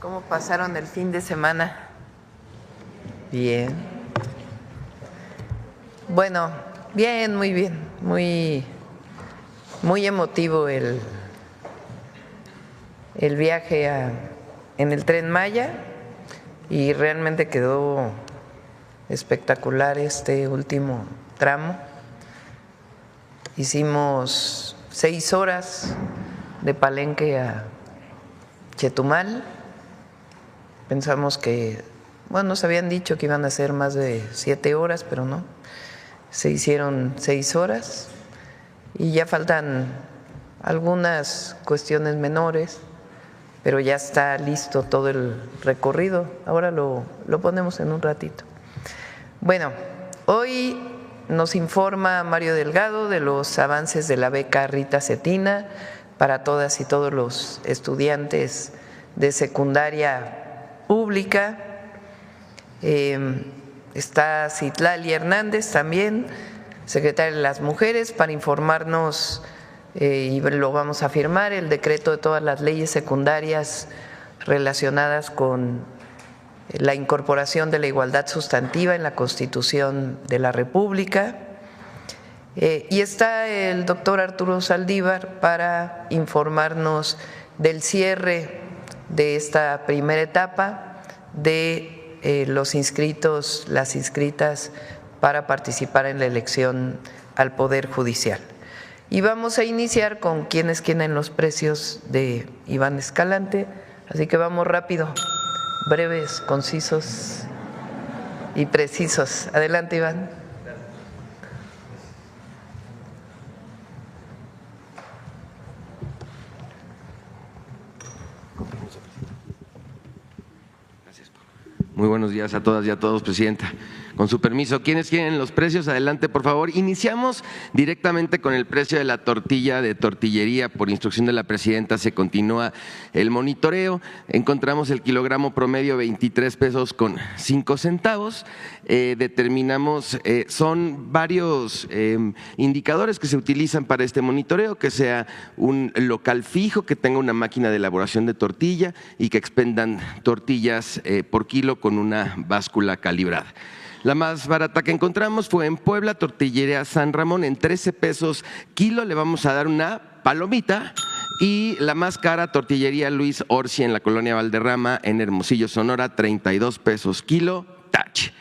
¿Cómo pasaron el fin de semana? Bien. Bueno, bien, muy bien, muy emotivo el viaje en el Tren Maya y realmente quedó espectacular este último tramo. Hicimos 6 horas de Palenque a Chetumal. Pensamos que, bueno, nos habían dicho que iban a ser más de 7 horas, pero no. Se hicieron 6 horas y ya faltan algunas cuestiones menores, pero ya está listo todo el recorrido. Ahora lo ponemos en un ratito. Bueno, hoy nos informa Mario Delgado de los avances de la beca Rita Cetina para todas y todos los estudiantes de secundaria pública. Está Citlali Hernández también, secretaria de las Mujeres, para informarnos, y lo vamos a firmar, el decreto de todas las leyes secundarias relacionadas con la incorporación de la igualdad sustantiva en la Constitución de la República. Y está el doctor Arturo Saldívar para informarnos del cierre de esta primera etapa de los inscritos, las inscritas para participar en la elección al Poder Judicial. Y vamos a iniciar con quiénes quieren los precios de Iván Escalante, así que vamos rápido, breves, concisos y precisos. Adelante, Iván. Muy buenos días a todas y a todos, Presidenta. Con su permiso, ¿quiénes quieren los precios? Adelante, por favor. Iniciamos directamente con el precio de la tortilla de tortillería. Por instrucción de la Presidenta se continúa el monitoreo. Encontramos el kilogramo promedio 23 pesos con 5 centavos. Determinamos, son varios indicadores que se utilizan para este monitoreo, que sea un local fijo, que tenga una máquina de elaboración de tortilla y que expendan tortillas por kilo con una báscula calibrada. La más barata que encontramos fue en Puebla, Tortillería San Ramón, en 13 pesos kilo. Le vamos a dar una palomita. Y la más cara, Tortillería Luis Orsi, en la colonia Valderrama, en Hermosillo, Sonora, 32 pesos kilo, tache.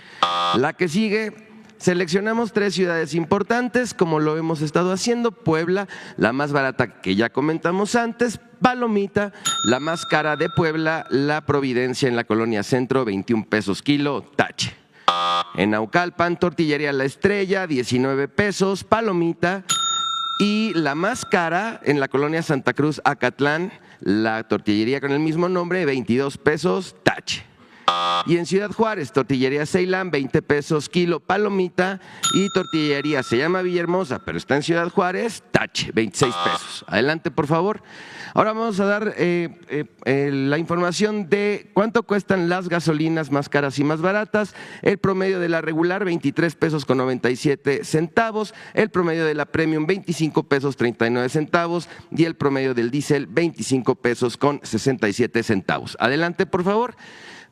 La que sigue, seleccionamos 3 ciudades importantes, como lo hemos estado haciendo. Puebla, la más barata que ya comentamos antes, palomita. La más cara de Puebla, La Providencia, en la colonia Centro, 21 pesos kilo, tache. En Naucalpan, Tortillería La Estrella, 19 pesos, palomita. Y la más cara, en la colonia Santa Cruz, Acatlán, la tortillería con el mismo nombre, 22 pesos, tache. Y en Ciudad Juárez, Tortillería Ceilán, 20 pesos kilo, palomita. Y Tortillería se llama Villahermosa, pero está en Ciudad Juárez, tache, 26 pesos. Adelante, por favor. Ahora vamos a dar la información de cuánto cuestan las gasolinas más caras y más baratas. El promedio de la regular, 23 pesos con 97 centavos. El promedio de la premium, 25 pesos 39 centavos. Y el promedio del diésel, 25 pesos con 67 centavos. Adelante, por favor.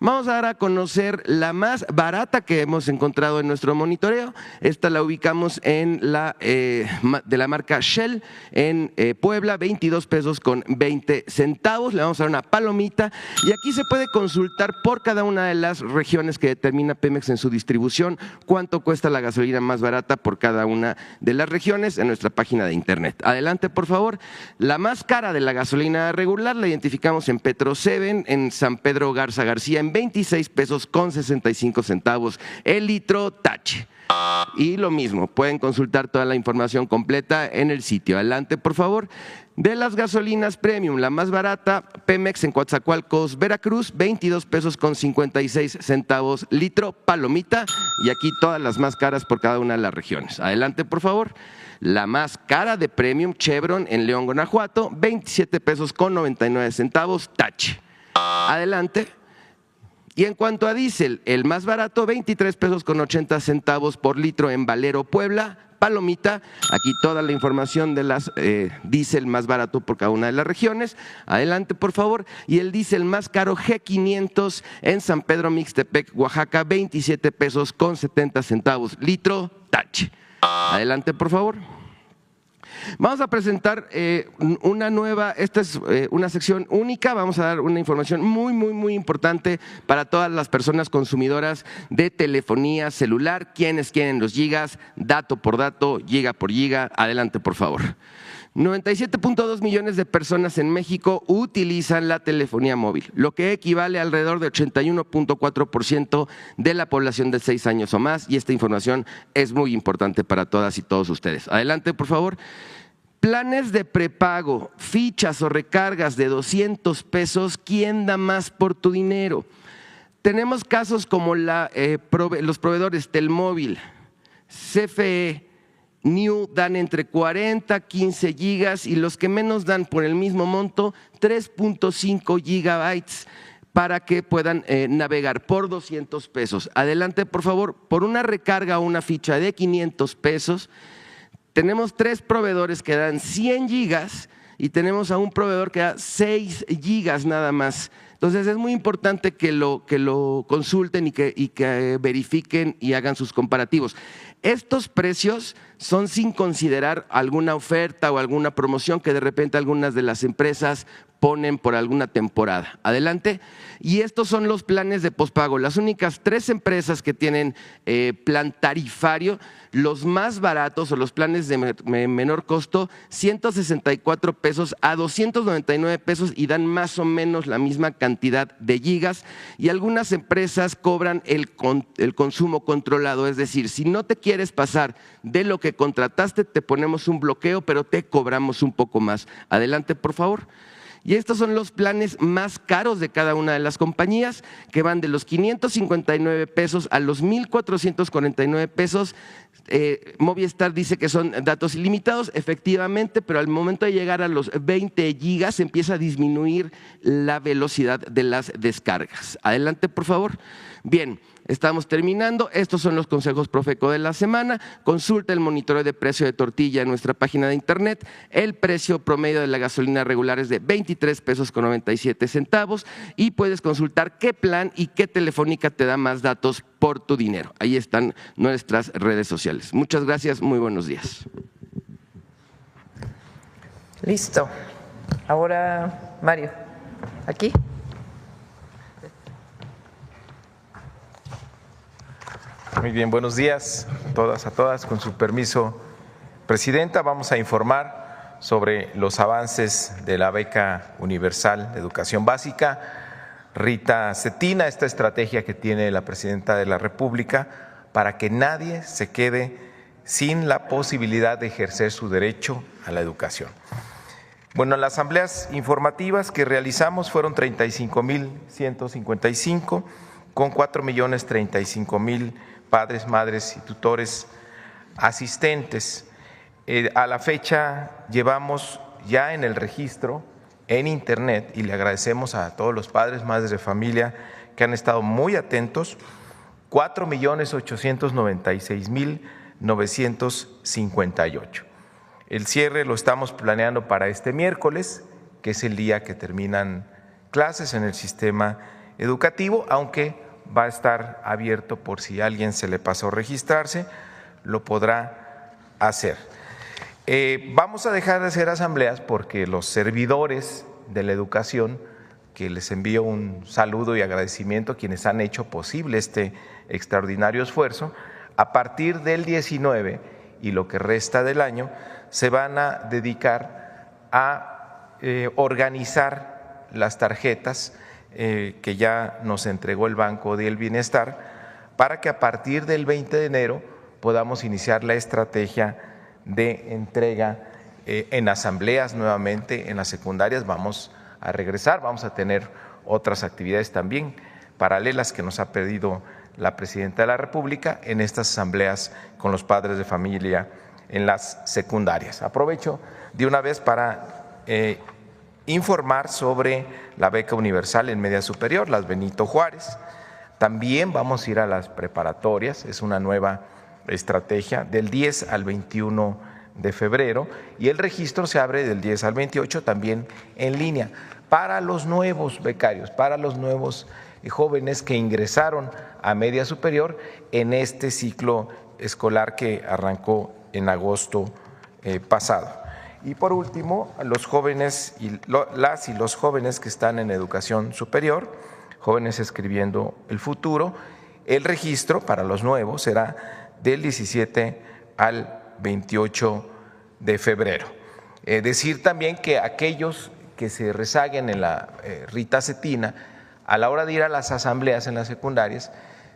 Vamos a dar a conocer la más barata que hemos encontrado en nuestro monitoreo. Esta la ubicamos en de la marca Shell en Puebla, 22 pesos con 20 centavos. Le vamos a dar una palomita y aquí se puede consultar por cada una de las regiones que determina Pemex en su distribución cuánto cuesta la gasolina más barata por cada una de las regiones en nuestra página de internet. Adelante, por favor. La más cara de la gasolina regular la identificamos en Petro 7, en San Pedro Garza García, en 26 pesos con 65 centavos el litro, tache. Y lo mismo, pueden consultar toda la información completa en el sitio. Adelante, por favor. De las gasolinas premium, la más barata, Pemex en Coatzacoalcos, Veracruz, 22 pesos con 56 centavos litro, palomita. Y aquí todas las más caras por cada una de las regiones. Adelante, por favor. La más cara de premium, Chevron en León, Guanajuato, 27 pesos con 99 centavos, tache. Adelante. Y en cuanto a diésel, el más barato, 23 pesos con 80 centavos por litro en Valero, Puebla, palomita, aquí toda la información de las diésel más barato por cada una de las regiones. Adelante, por favor. Y el diésel más caro, G500, en San Pedro Mixtepec, Oaxaca, 27 pesos con 70 centavos litro, tache. Adelante, por favor. Vamos a presentar una nueva, esta es una sección única, vamos a dar una información muy importante para todas las personas consumidoras de telefonía celular, quienes quieren los gigas, dato por dato, giga por giga. Adelante, por favor. 97.2 millones de personas en México utilizan la telefonía móvil, lo que equivale a alrededor de 81.4% de la población de 6 años o más, y esta información es muy importante para todas y todos ustedes. Adelante, por favor. Planes de prepago, fichas o recargas de 200 pesos, ¿quién da más por tu dinero? Tenemos casos como los proveedores Telmóvil, CFE, New dan entre 40, 15 gigas y los que menos dan por el mismo monto 3.5 gigabytes para que puedan navegar por 200 pesos. Adelante, por favor. Por una recarga o una ficha de 500 pesos, tenemos 3 proveedores que dan 100 gigas y tenemos a un proveedor que da 6 gigas nada más. Entonces es muy importante que lo consulten y que verifiquen y hagan sus comparativos. Estos precios son sin considerar alguna oferta o alguna promoción que de repente algunas de las empresas ponen por alguna temporada. Adelante. Y estos son los planes de pospago. Las únicas 3 empresas que tienen plan tarifario, los más baratos o los planes de menor costo, 164 pesos a 299 pesos y dan más o menos la misma cantidad de gigas. Y algunas empresas cobran el consumo controlado, es decir, si no te quieres pasar de lo que contrataste, te ponemos un bloqueo, pero te cobramos un poco más. Adelante, por favor. Y estos son los planes más caros de cada una de las compañías, que van de los 559 pesos a los 1,449 pesos. Movistar dice que son datos ilimitados, efectivamente, pero al momento de llegar a los 20 gigas empieza a disminuir la velocidad de las descargas. Adelante, por favor. Bien, estamos terminando. Estos son los consejos Profeco de la semana. Consulta el monitoreo de precio de tortilla en nuestra página de internet. El precio promedio de la gasolina regular es de 23 pesos con 97 centavos y puedes consultar qué plan y qué telefónica te da más datos por tu dinero. Ahí están nuestras redes sociales. Muchas gracias, muy buenos días. Listo. Ahora, Mario, aquí. Muy bien, buenos días a todas. Con su permiso, Presidenta, vamos a informar sobre los avances de la beca universal de educación básica. Rita Cetina, esta estrategia que tiene la Presidenta de la República para que nadie se quede sin la posibilidad de ejercer su derecho a la educación. Bueno, las asambleas informativas que realizamos fueron 35,155 con 4,035,000 padres, madres y tutores asistentes. A la fecha llevamos ya en el registro en internet, y le agradecemos a todos los padres, madres de familia que han estado muy atentos, 4,896,958. El cierre lo estamos planeando para este miércoles, que es el día que terminan clases en el sistema educativo, aunque va a estar abierto por si a alguien se le pasó registrarse, lo podrá hacer. Vamos a dejar de hacer asambleas porque los servidores de la educación, que les envío un saludo y agradecimiento a quienes han hecho posible este extraordinario esfuerzo, a partir del 19 y lo que resta del año, se van a dedicar a organizar las tarjetas que ya nos entregó el Banco del Bienestar, para que a partir del 20 de enero podamos iniciar la estrategia de entrega en asambleas nuevamente en las secundarias. Vamos a regresar, vamos a tener otras actividades también paralelas que nos ha pedido la Presidenta de la República en estas asambleas con los padres de familia en las secundarias. Aprovecho de una vez para informar sobre la beca universal en media superior, las Benito Juárez. También vamos a ir a las preparatorias, es una nueva estrategia del 10 al 21 de febrero y el registro se abre del 10 al 28 también en línea para los nuevos becarios, para los nuevos jóvenes que ingresaron a media superior en este ciclo escolar que arrancó en agosto pasado. Y por último, los jóvenes y las y los jóvenes que están en educación superior, jóvenes escribiendo el futuro, el registro para los nuevos será del 17 al 28 de febrero. Decir también que aquellos que se rezaguen en la Rita Cetina, a la hora de ir a las asambleas en las secundarias,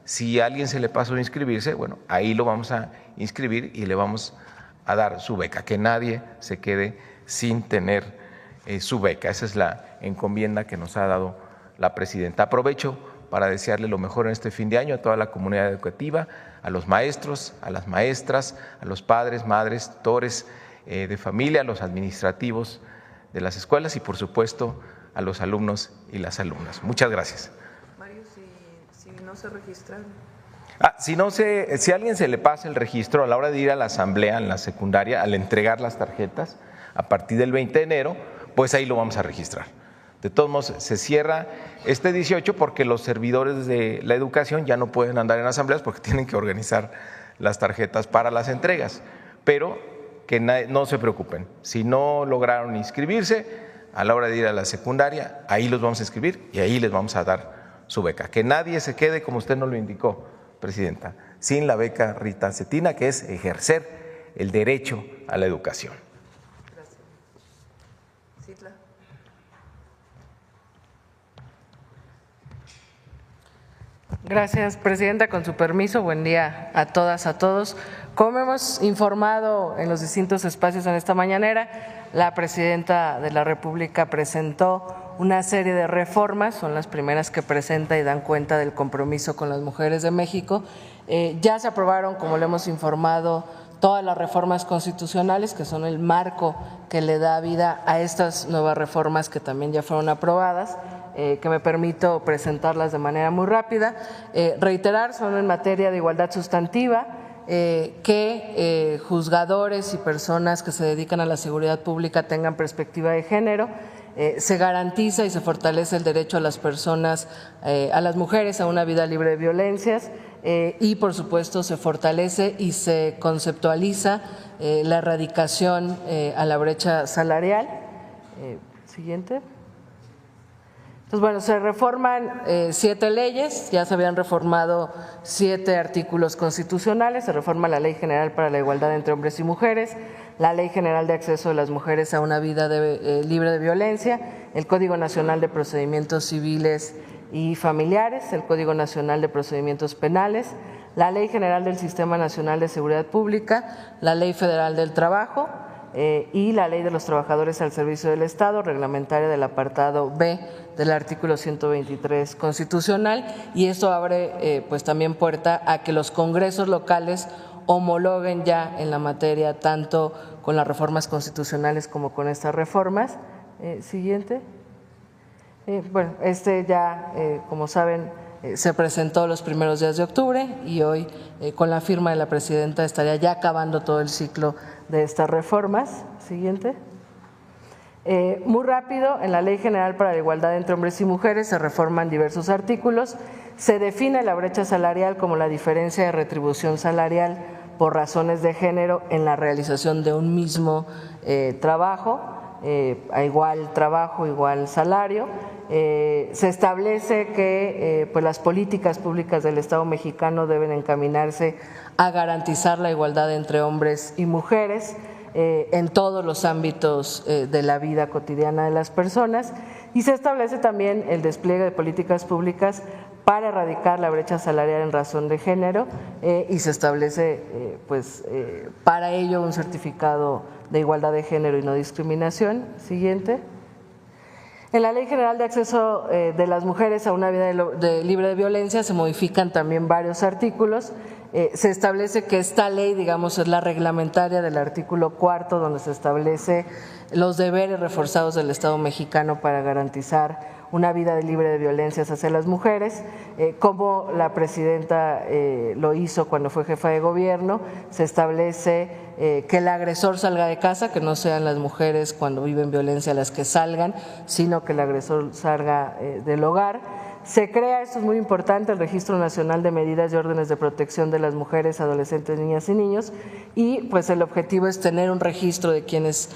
si a alguien se le pasó a inscribirse, bueno, ahí lo vamos a inscribir y le vamos a dar su beca, que nadie se quede sin tener su beca. Esa es la encomienda que nos ha dado la presidenta. Aprovecho para desearle lo mejor en este fin de año a toda la comunidad educativa, a los maestros, a las maestras, a los padres, madres, tutores de familia, a los administrativos de las escuelas y, por supuesto, a los alumnos y las alumnas. Muchas gracias. Mario, si no se registran. Si a alguien se le pasa el registro a la hora de ir a la asamblea en la secundaria, al entregar las tarjetas a partir del 20 de enero, pues ahí lo vamos a registrar. De todos modos, se cierra este 18 porque los servidores de la educación ya no pueden andar en asambleas porque tienen que organizar las tarjetas para las entregas. Pero que no se preocupen, si no lograron inscribirse, a la hora de ir a la secundaria, ahí los vamos a inscribir y ahí les vamos a dar su beca. Que nadie se quede, como usted nos lo indicó, presidenta, sin la beca Rita Cetina, que es ejercer el derecho a la educación. Gracias. Citla. Gracias, presidenta. Con su permiso, buen día a todas, a todos. Como hemos informado en los distintos espacios en esta mañanera, la presidenta de la República presentó una serie de reformas, son las primeras que presenta y dan cuenta del compromiso con las mujeres de México. Ya se aprobaron, como le hemos informado, todas las reformas constitucionales, que son el marco que le da vida a estas nuevas reformas que también ya fueron aprobadas. Que me permito presentarlas de manera muy rápida. Reiterar, son en materia de igualdad sustantiva, que juzgadores y personas que se dedican a la seguridad pública tengan perspectiva de género. Se garantiza y se fortalece el derecho a las personas, a las mujeres, a una vida libre de violencias y, por supuesto, se fortalece y se conceptualiza la erradicación a la brecha salarial. Siguiente. Entonces, bueno, se reforman 7 leyes, ya se habían reformado 7 artículos constitucionales, se reforma la Ley General para la Igualdad entre Hombres y Mujeres, la Ley General de Acceso de las Mujeres a una vida libre de violencia, el Código Nacional de Procedimientos Civiles y Familiares, el Código Nacional de Procedimientos Penales, la Ley General del Sistema Nacional de Seguridad Pública, la Ley Federal del Trabajo y la Ley de los Trabajadores al Servicio del Estado, reglamentaria del apartado B del artículo 123 constitucional, y esto abre pues también puerta a que los congresos locales homologuen ya en la materia tanto con las reformas constitucionales como con estas reformas. Siguiente. Bueno, ya, como saben, se presentó los primeros días de octubre y hoy con la firma de la presidenta estaría ya acabando todo el ciclo de estas reformas. Siguiente. Muy rápido, en la Ley General para la Igualdad entre Hombres y Mujeres se reforman diversos artículos, se define la brecha salarial como la diferencia de retribución salarial por razones de género en la realización de un mismo trabajo, a igual trabajo, igual salario. Se establece que pues las políticas públicas del Estado mexicano deben encaminarse a garantizar la igualdad entre hombres y mujeres en todos los ámbitos de la vida cotidiana de las personas, y se establece también el despliegue de políticas públicas para erradicar la brecha salarial en razón de género y se establece para ello un certificado de igualdad de género y no discriminación. Siguiente. En la Ley General de Acceso de las Mujeres a una vida libre de violencia se modifican también varios artículos. Se establece que esta ley, digamos, es la reglamentaria del artículo 4, donde se establece los deberes reforzados del Estado mexicano para garantizar una vida libre de violencias hacia las mujeres. Como la presidenta lo hizo cuando fue jefa de gobierno, se establece que el agresor salga de casa, que no sean las mujeres cuando viven violencia las que salgan, sino que el agresor salga del hogar. Se crea, esto es muy importante, el Registro Nacional de Medidas y Órdenes de Protección de las Mujeres, Adolescentes, Niñas y Niños, y pues el objetivo es tener un registro de quienes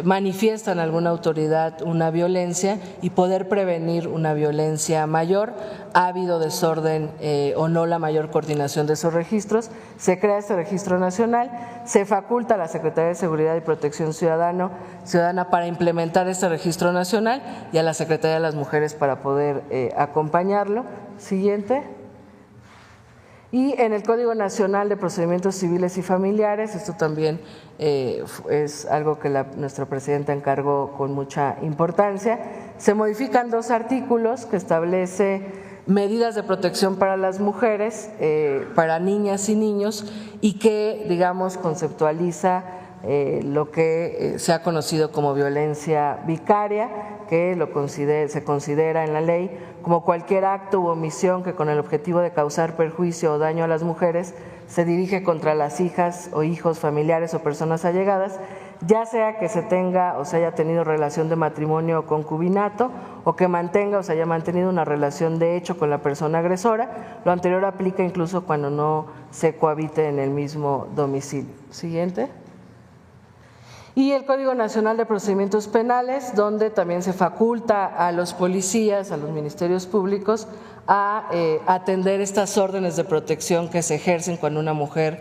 manifiestan a alguna autoridad una violencia y poder prevenir una violencia mayor. Ha habido desorden o no la mayor coordinación de esos registros. Se crea este registro nacional, se faculta a la Secretaría de Seguridad y Protección Ciudadana para implementar este registro nacional y a la Secretaría de las Mujeres para poder acompañarlo. Siguiente. Y en el Código Nacional de Procedimientos Civiles y Familiares, esto también es algo que nuestra presidenta encargó con mucha importancia, se modifican 2 artículos que establece medidas de protección para las mujeres, para niñas y niños, y que, digamos, conceptualiza lo que se ha conocido como violencia vicaria, que se considera en la ley como cualquier acto u omisión que con el objetivo de causar perjuicio o daño a las mujeres se dirige contra las hijas o hijos, familiares o personas allegadas, ya sea que se tenga o se haya tenido relación de matrimonio o concubinato, o que mantenga o se haya mantenido una relación de hecho con la persona agresora. Lo anterior aplica incluso cuando no se cohabite en el mismo domicilio. Siguiente. Y el Código Nacional de Procedimientos Penales, donde también se faculta a los policías, a los ministerios públicos, a atender estas órdenes de protección que se ejercen cuando una mujer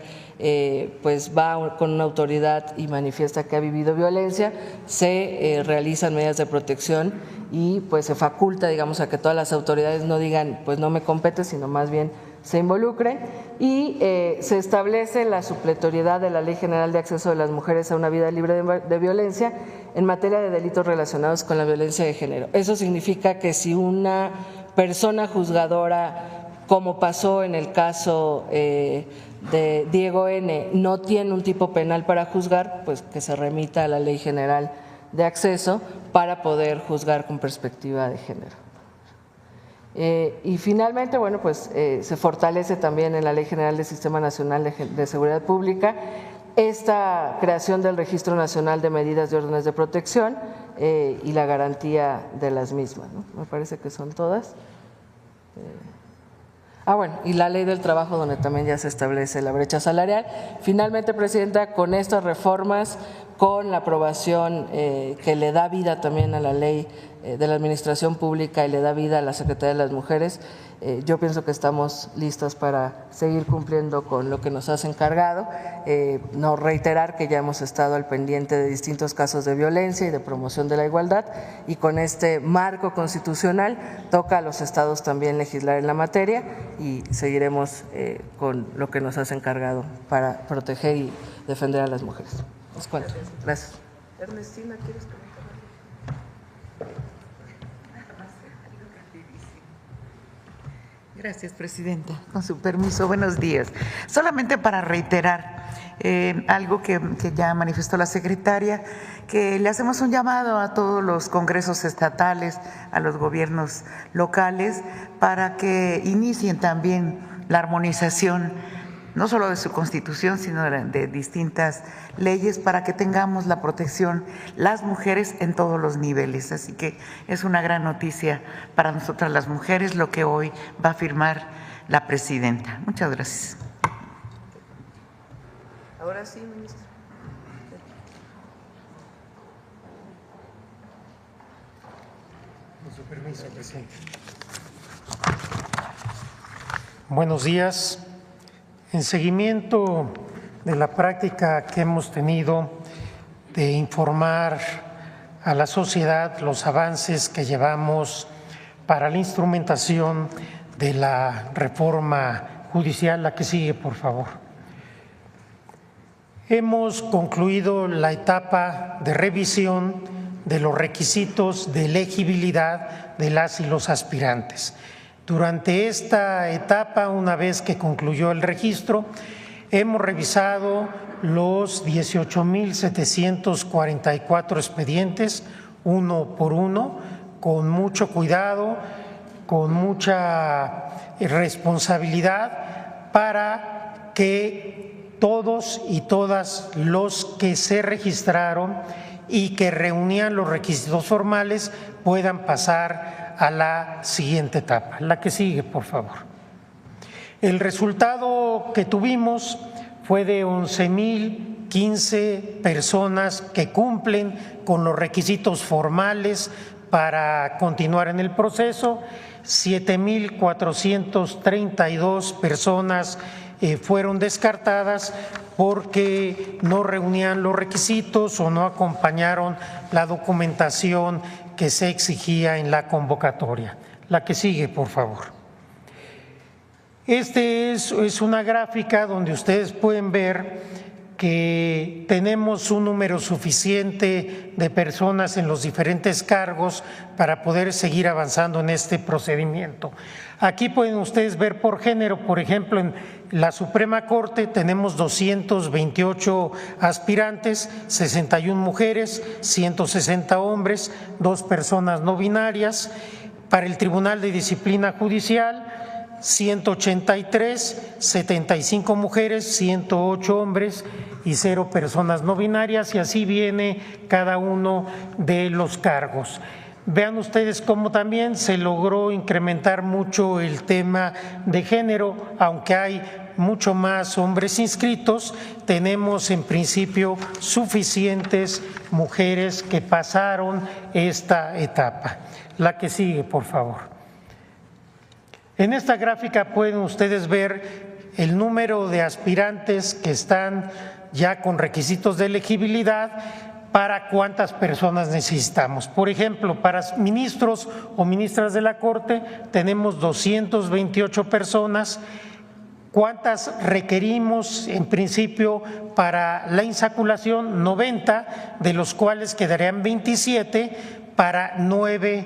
pues va con una autoridad y manifiesta que ha vivido violencia. Se realizan medidas de protección y pues se faculta, digamos, a que todas las autoridades no digan pues no me compete, sino más bien se involucren, y se establece la supletoriedad de la Ley General de Acceso de las Mujeres a una vida libre de violencia en materia de delitos relacionados con la violencia de género. Eso significa que si una persona juzgadora, como pasó en el caso de Diego N., no tiene un tipo penal para juzgar, pues que se remita a la Ley General de Acceso para poder juzgar con perspectiva de género. Y finalmente, bueno, pues se fortalece también en la Ley General del Sistema Nacional de Seguridad Pública esta creación del Registro Nacional de Medidas y Órdenes de Protección y la garantía de las mismas, ¿no? Me parece que son todas. Bueno, y la Ley del Trabajo, donde también ya se establece la brecha salarial. Finalmente, presidenta, con estas reformas, con la aprobación que le da vida también a la Ley de la Administración Pública y le da vida a la Secretaría de las Mujeres, yo pienso que estamos listas para seguir cumpliendo con lo que nos has encargado. No reiterar que ya hemos estado al pendiente de distintos casos de violencia y de promoción de la igualdad, y con este marco constitucional toca a los estados también legislar en la materia, y seguiremos con lo que nos has encargado para proteger y defender a las mujeres. Les cuento. Gracias. Ernestina, ¿quieres comentar? Gracias, presidenta. Con su permiso, buenos días. Solamente para reiterar algo que ya manifestó la secretaria, que le hacemos un llamado a todos los congresos estatales, a los gobiernos locales, para que inicien también la armonización no solo de su Constitución, sino de distintas leyes, para que tengamos la protección las mujeres en todos los niveles. Así que es una gran noticia para nosotras las mujeres lo que hoy va a firmar la presidenta. Muchas gracias. Ahora sí, ministro. Con su permiso, presidente. Buenos días. En seguimiento de la práctica que hemos tenido de informar a la sociedad los avances que llevamos para la instrumentación de la reforma judicial, la que sigue, por favor. Hemos concluido la etapa de revisión de los requisitos de elegibilidad de las y los aspirantes. Durante esta etapa, una vez que concluyó el registro, hemos revisado los 18,744 expedientes, uno por uno, con mucho cuidado, con mucha responsabilidad, para que todos y todas los que se registraron y que reunían los requisitos formales puedan pasar a la siguiente etapa. La que sigue, por favor. El resultado que tuvimos fue de 11,015 personas que cumplen con los requisitos formales para continuar en el proceso, 7,432 personas fueron descartadas porque no reunían los requisitos o no acompañaron la documentación que se exigía en la convocatoria. La que sigue, por favor. Este es una gráfica donde ustedes pueden ver que tenemos un número suficiente de personas en los diferentes cargos para poder seguir avanzando en este procedimiento. Aquí pueden ustedes ver por género, por ejemplo, en la Suprema Corte tenemos 228 aspirantes, 61 mujeres, 160 hombres, 2 personas no binarias. Para el Tribunal de Disciplina Judicial, 183, 75 mujeres, 108 hombres y 0 personas no binarias, y así viene cada uno de los cargos. Vean ustedes cómo también se logró incrementar mucho el tema de género, aunque hay mucho más hombres inscritos, tenemos en principio suficientes mujeres que pasaron esta etapa. La que sigue, por favor. En esta gráfica pueden ustedes ver el número de aspirantes que están ya con requisitos de elegibilidad para cuántas personas necesitamos. Por ejemplo, para ministros o ministras de la Corte tenemos 228 personas. ¿Cuántas requerimos en principio para la insaculación? 90, de los cuales quedarían 27 para 9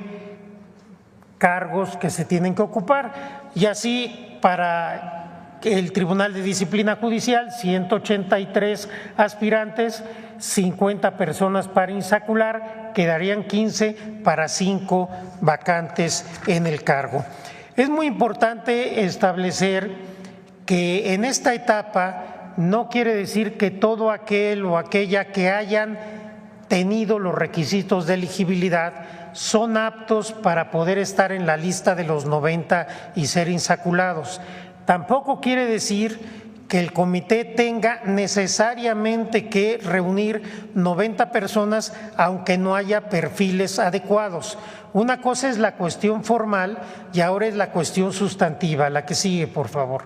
cargos que se tienen que ocupar, y así para el Tribunal de Disciplina Judicial, 183 aspirantes, 50 personas para insacular, quedarían 15 para 5 vacantes en el cargo. Es muy importante establecer que en esta etapa no quiere decir que todo aquel o aquella que hayan tenido los requisitos de elegibilidad son aptos para poder estar en la lista de los 90 y ser insaculados. Tampoco quiere decir que el comité tenga necesariamente que reunir 90 personas aunque no haya perfiles adecuados. Una cosa es la cuestión formal y ahora es la cuestión sustantiva. La que sigue, por favor.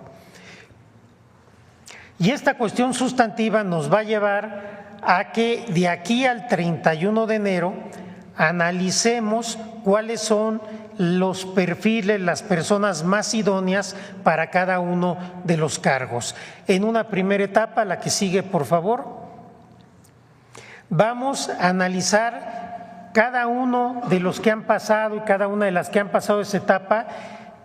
Y esta cuestión sustantiva nos va a llevar a que de aquí al 31 de enero analicemos cuáles son los perfiles, las personas más idóneas para cada uno de los cargos. En una primera etapa, la que sigue, por favor, vamos a analizar cada uno de los que han pasado y cada una de las que han pasado esa etapa,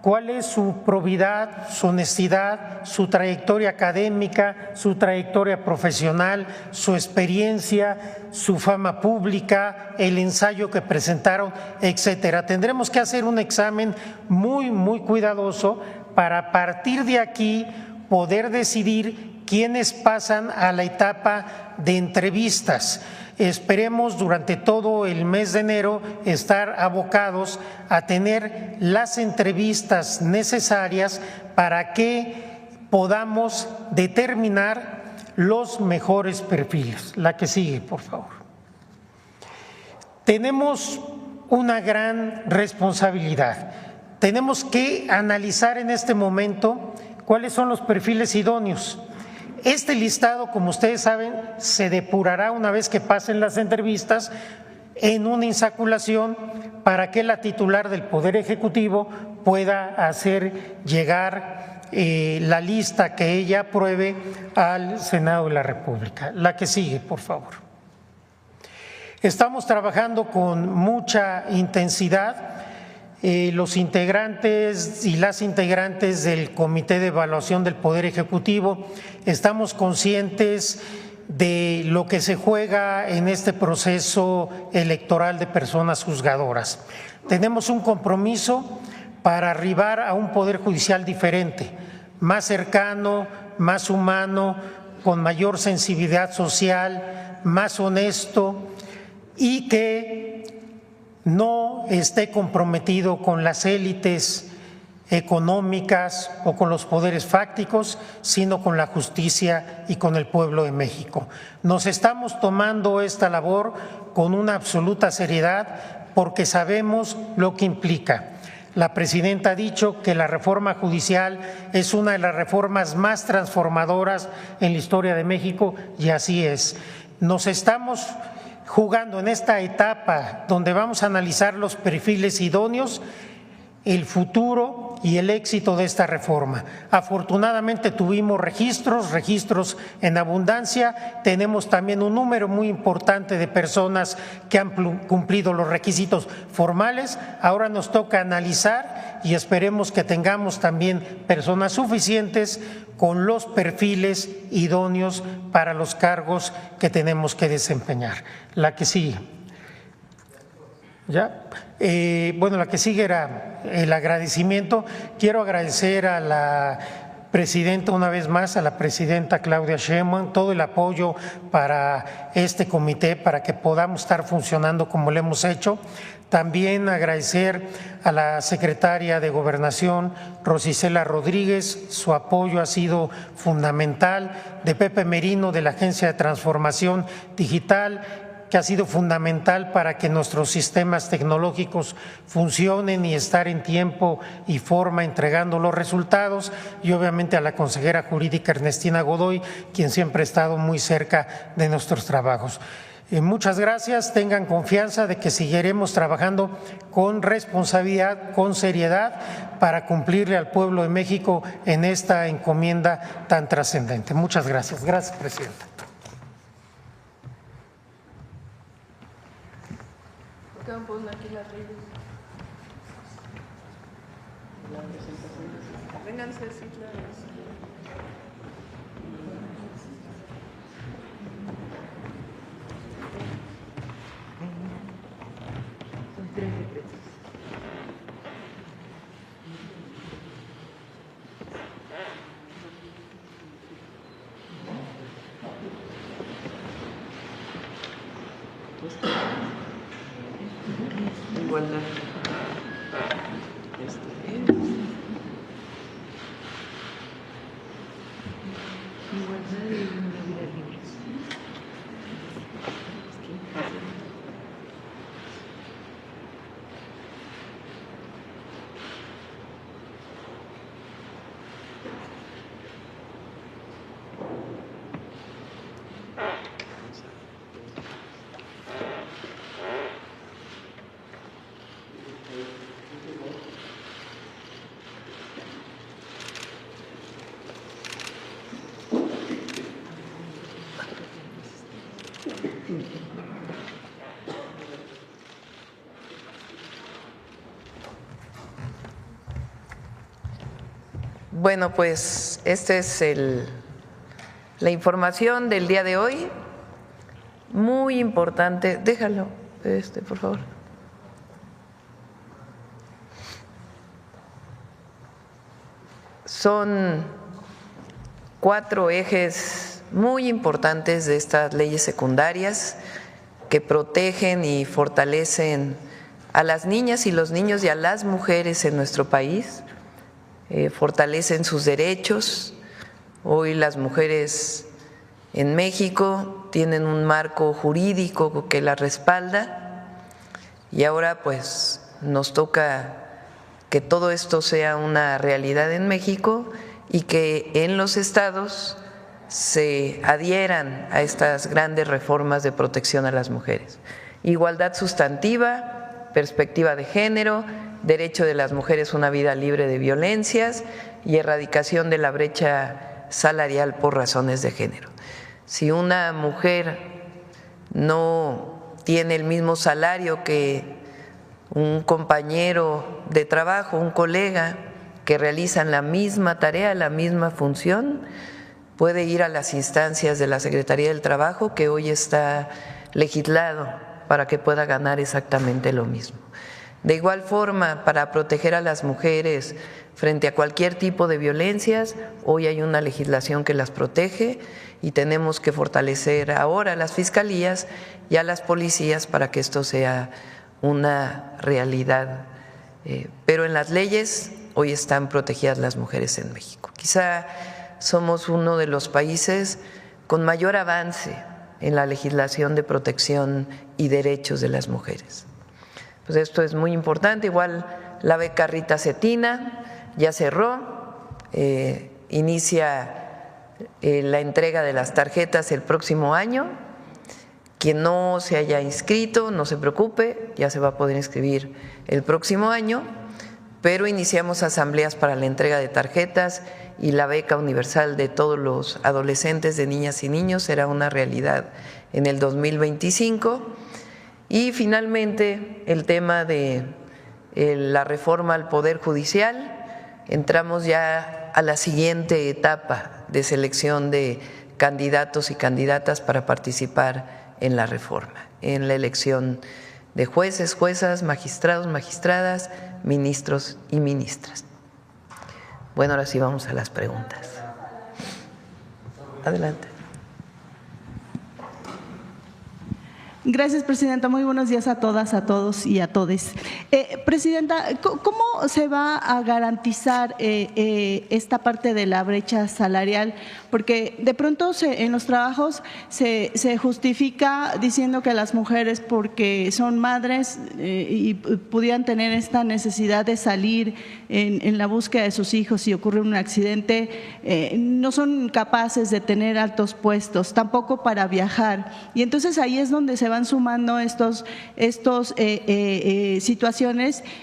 cuál es su probidad, su honestidad, su trayectoria académica, su trayectoria profesional, su experiencia, su fama pública, el ensayo que presentaron, etcétera. Tendremos que hacer un examen muy cuidadoso para a partir de aquí poder decidir quiénes pasan a la etapa de entrevistas. Esperemos durante todo el mes de enero estar abocados a tener las entrevistas necesarias para que podamos determinar los mejores perfiles. La que sigue, por favor. Tenemos una gran responsabilidad. Tenemos que analizar en este momento cuáles son los perfiles idóneos. Este listado, como ustedes saben, se depurará una vez que pasen las entrevistas en una insaculación para que la titular del Poder Ejecutivo pueda hacer llegar la lista que ella apruebe al Senado de la República. La que sigue, por favor. Estamos trabajando con mucha intensidad. Los integrantes y las integrantes del Comité de Evaluación del Poder Ejecutivo estamos conscientes de lo que se juega en este proceso electoral de personas juzgadoras. Tenemos un compromiso para arribar a un poder judicial diferente, más cercano, más humano, con mayor sensibilidad social, más honesto y que no esté comprometido con las élites económicas o con los poderes fácticos, sino con la justicia y con el pueblo de México. Nos estamos tomando esta labor con una absoluta seriedad porque sabemos lo que implica. La presidenta ha dicho que la reforma judicial es una de las reformas más transformadoras en la historia de México y así es. Nos estamos jugando en esta etapa donde vamos a analizar los perfiles idóneos, el futuro y el éxito de esta reforma. Afortunadamente tuvimos registros en abundancia, tenemos también un número muy importante de personas que han cumplido los requisitos formales. Ahora nos toca analizar y esperemos que tengamos también personas suficientes con los perfiles idóneos para los cargos que tenemos que desempeñar. La que sigue. ¿Ya? Bueno, la que sigue era el agradecimiento. Quiero agradecer a la presidenta una vez más, a la presidenta Claudia Sheinbaum, todo el apoyo para este comité, para que podamos estar funcionando como lo hemos hecho. También agradecer a la secretaria de Gobernación, Rosicela Rodríguez, su apoyo ha sido fundamental, de Pepe Merino, de la Agencia de Transformación Digital, que ha sido fundamental para que nuestros sistemas tecnológicos funcionen y estar en tiempo y forma entregando los resultados, y obviamente a la consejera jurídica Ernestina Godoy, quien siempre ha estado muy cerca de nuestros trabajos. Muchas gracias, tengan confianza de que seguiremos trabajando con responsabilidad, con seriedad, para cumplirle al pueblo de México en esta encomienda tan trascendente. Muchas gracias. Gracias, presidenta. Igualdad. Igualdad y una vida libre. Bueno, pues esta es la información del día de hoy, muy importante. Déjalo, por favor. Son 4 ejes muy importantes de estas leyes secundarias que protegen y fortalecen a las niñas y los niños y a las mujeres en nuestro país. Fortalecen sus derechos. Hoy las mujeres en México tienen un marco jurídico que las respalda y ahora pues nos toca que todo esto sea una realidad en México y que en los estados se adhieran a estas grandes reformas de protección a las mujeres. Igualdad sustantiva, perspectiva de género, derecho de las mujeres a una vida libre de violencias y erradicación de la brecha salarial por razones de género. Si una mujer no tiene el mismo salario que un compañero de trabajo, un colega que realizan la misma tarea, la misma función, puede ir a las instancias de la Secretaría del Trabajo, que hoy está legislado para que pueda ganar exactamente lo mismo. De igual forma, para proteger a las mujeres frente a cualquier tipo de violencias, hoy hay una legislación que las protege y tenemos que fortalecer ahora a las fiscalías y a las policías para que esto sea una realidad. Pero en las leyes hoy están protegidas las mujeres en México. Quizá somos uno de los países con mayor avance en la legislación de protección y derechos de las mujeres. Pues esto es muy importante. Igual la beca Rita Cetina ya cerró, inicia la entrega de las tarjetas el próximo año. Quien no se haya inscrito, no se preocupe, ya se va a poder inscribir el próximo año, pero iniciamos asambleas para la entrega de tarjetas y la beca universal de todos los adolescentes, de niñas y niños, será una realidad en el 2025. Y finalmente el tema de la reforma al Poder Judicial. Entramos ya a la siguiente etapa de selección de candidatos y candidatas para participar en la reforma, en la elección de jueces, juezas, magistrados, magistradas, ministros y ministras. Bueno, ahora sí vamos a las preguntas. Adelante. Gracias, Presidenta. Muy buenos días a todas, a todos y a todes. Presidenta, ¿cómo se va a garantizar esta parte de la brecha salarial? Porque de pronto en los trabajos se justifica diciendo que las mujeres, porque son madres y pudieran tener esta necesidad de salir en la búsqueda de sus hijos si ocurre un accidente, no son capaces de tener altos puestos, tampoco para viajar. Y entonces ahí es donde se van sumando estos situaciones,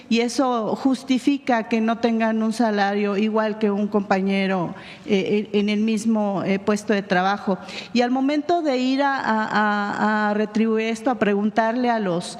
y eso justifica que no tengan un salario igual que un compañero en el mismo puesto de trabajo. Y al momento de ir a retribuir esto, a preguntarle a los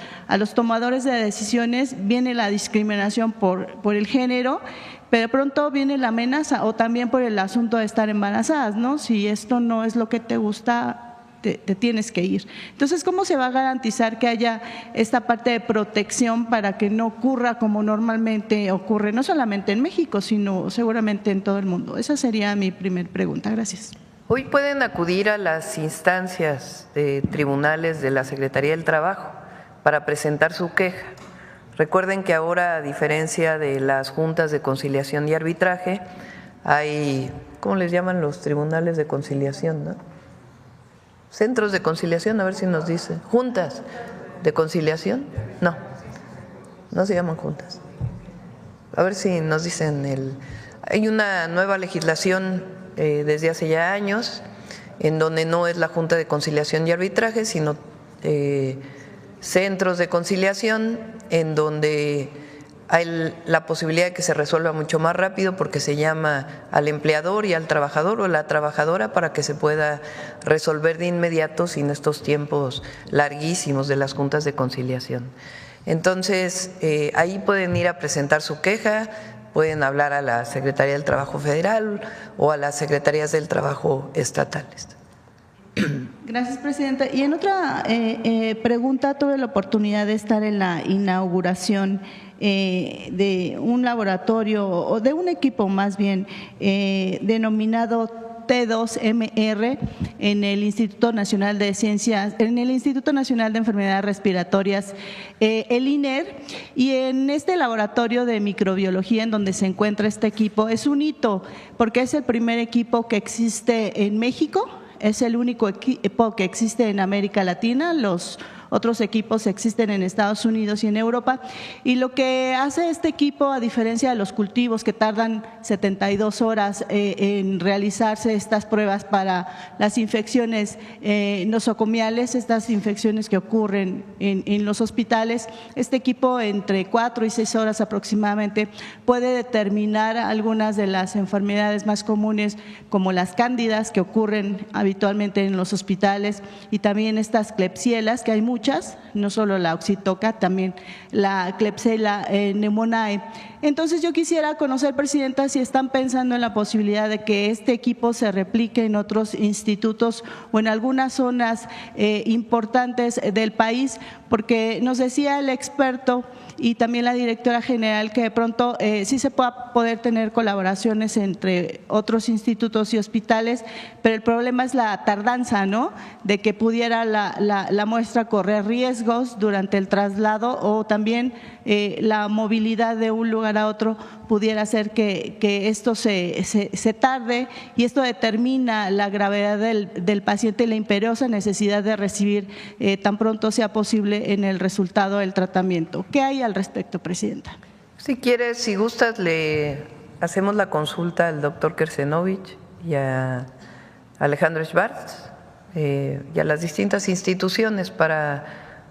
tomadores de decisiones, viene la discriminación por el género, pero de pronto viene la amenaza, o también por el asunto de estar embarazadas, ¿no? Si esto no es lo que te gusta, te tienes que ir. Entonces, ¿cómo se va a garantizar que haya esta parte de protección para que no ocurra como normalmente ocurre, no solamente en México, sino seguramente en todo el mundo? Esa sería mi primer pregunta. Gracias. Hoy pueden acudir a las instancias de tribunales de la Secretaría del Trabajo para presentar su queja. Recuerden que ahora, a diferencia de las juntas de conciliación y arbitraje, hay, ¿cómo les llaman los tribunales de conciliación, no? Centros de conciliación, a ver si nos dicen. ¿Juntas de conciliación? No, no se llaman juntas. A ver si nos dicen. Hay una nueva legislación desde hace ya años en donde no es la Junta de Conciliación y Arbitraje, sino centros de conciliación en donde hay la posibilidad de que se resuelva mucho más rápido, porque se llama al empleador y al trabajador o a la trabajadora para que se pueda resolver de inmediato sin estos tiempos larguísimos de las juntas de conciliación. Entonces, ahí pueden ir a presentar su queja, pueden hablar a la Secretaría del Trabajo Federal o a las Secretarías del Trabajo estatales. Gracias, Presidenta. Y en otra pregunta, tuve la oportunidad de estar en la inauguración de un laboratorio, o de un equipo más bien, denominado T2MR en el Instituto Nacional de Ciencias, en el Instituto Nacional de Enfermedades Respiratorias, el INER, y en este laboratorio de microbiología en donde se encuentra este equipo es un hito, porque es el primer equipo que existe en México. Es el único equipo que existe en América Latina, los otros equipos existen en Estados Unidos y en Europa, y lo que hace este equipo, a diferencia de los cultivos que tardan 72 horas en realizarse estas pruebas para las infecciones nosocomiales, estas infecciones que ocurren en los hospitales, este equipo entre 4 y 6 horas aproximadamente puede determinar algunas de las enfermedades más comunes, como las cándidas que ocurren habitualmente en los hospitales, y también estas klebsielas, que hay muchas muchas, no solo la oxitoca, también la Klebsiella pneumoniae. Entonces yo quisiera conocer, Presidenta, si están pensando en la posibilidad de que este equipo se replique en otros institutos o en algunas zonas importantes del país, porque nos decía el experto y también la directora general que de pronto sí se pueda poder tener colaboraciones entre otros institutos y hospitales, pero el problema es la tardanza, ¿no? De que pudiera la muestra correr riesgos durante el traslado o también la movilidad de un lugar a otro pudiera hacer que esto se tarde, y esto determina la gravedad del paciente y la imperiosa necesidad de recibir tan pronto sea posible en el resultado del tratamiento. ¿Qué hay al respecto, Presidenta? Si quieres, si gustas, le hacemos la consulta al doctor Kersenovich y a Alejandro Schwartz y a las distintas instituciones para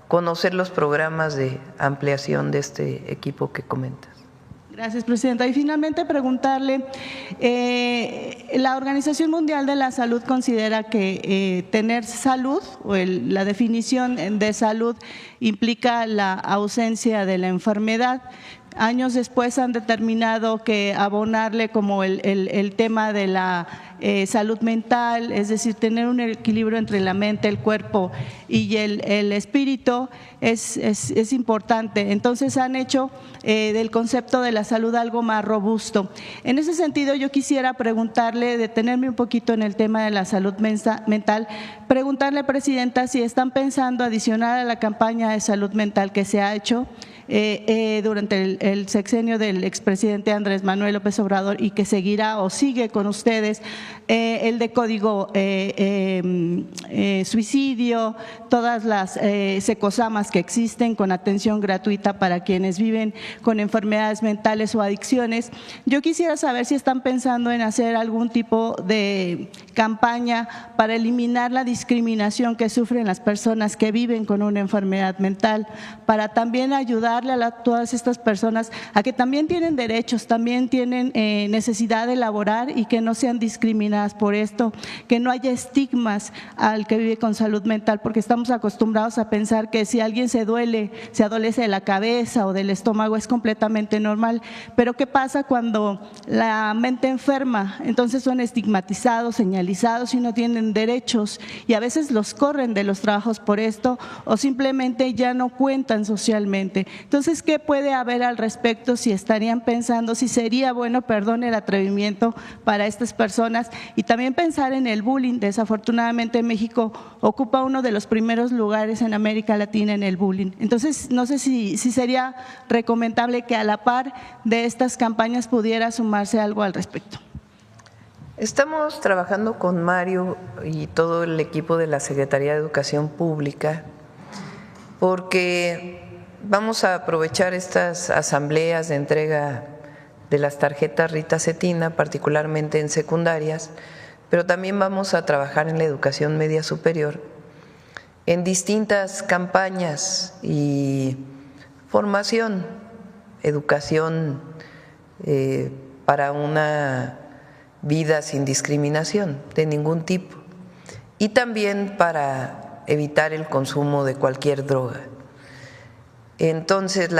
conocer los programas de ampliación de este equipo que comentas. Gracias, Presidenta. Y finalmente preguntarle, la Organización Mundial de la Salud considera que tener salud o la definición de salud implica la ausencia de la enfermedad. Años después han determinado que abonarle como el tema de la salud mental, es decir, tener un equilibrio entre la mente, el cuerpo y el espíritu es importante. Entonces han hecho del concepto de la salud algo más robusto. En ese sentido yo quisiera preguntarle, detenerme un poquito en el tema de la salud mental, preguntarle, Presidenta, si están pensando adicionar a la campaña de salud mental que se ha hecho durante el sexenio del expresidente Andrés Manuel López Obrador y que seguirá o sigue con ustedes, el de código suicidio, todas las secosamas que existen con atención gratuita para quienes viven con enfermedades mentales o adicciones. Yo quisiera saber si están pensando en hacer algún tipo de campaña para eliminar la discriminación que sufren las personas que viven con una enfermedad mental, para también ayudarle a todas estas personas a que también tienen derechos, también tienen necesidad de laborar y que no sean discriminadas por esto, que no haya estigmas al que vive con salud mental, porque estamos acostumbrados a pensar que si alguien se duele, se adolece de la cabeza o del estómago, es completamente normal, pero ¿qué pasa cuando la mente enferma? Entonces son estigmatizados, señalizados y no tienen derechos, y a veces los corren de los trabajos por esto o simplemente ya no cuentan socialmente. Entonces, ¿qué puede haber al respecto? Si estarían pensando, si sería bueno, perdón el atrevimiento, para estas personas, y también pensar en el bullying. Desafortunadamente México ocupa uno de los primeros lugares en América Latina en el bullying. Entonces, no sé si sería recomendable que a la par de estas campañas pudiera sumarse algo al respecto. Estamos trabajando con Mario y todo el equipo de la Secretaría de Educación Pública porque vamos a aprovechar estas asambleas de entrega de las tarjetas Rita Cetina, particularmente en secundarias, pero también vamos a trabajar en la educación media superior, en distintas campañas y formación, educación para una vida sin discriminación de ningún tipo, y también para evitar el consumo de cualquier droga. Entonces,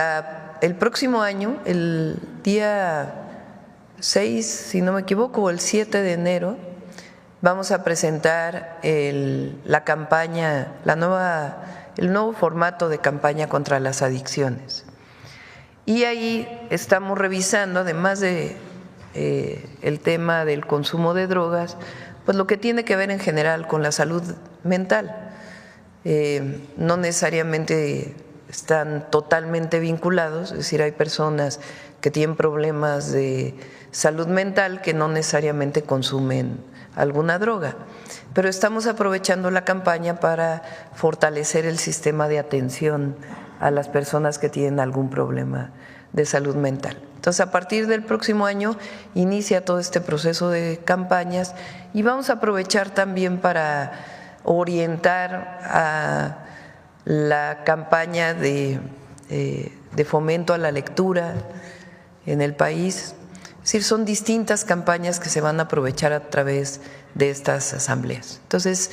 el próximo año, el día 6, si no me equivoco, o el 7 de enero, vamos a presentar la campaña, el nuevo formato de campaña contra las adicciones. Y ahí estamos revisando, además de el tema del consumo de drogas, pues lo que tiene que ver en general con la salud mental. No necesariamente están totalmente vinculados, es decir, hay personas que tienen problemas de salud mental que no necesariamente consumen alguna droga, pero estamos aprovechando la campaña para fortalecer el sistema de atención a las personas que tienen algún problema de salud mental. Entonces, a partir del próximo año inicia todo este proceso de campañas y vamos a aprovechar también para orientar a la campaña de fomento a la lectura en el país. Es decir, son distintas campañas que se van a aprovechar a través de estas asambleas. Entonces,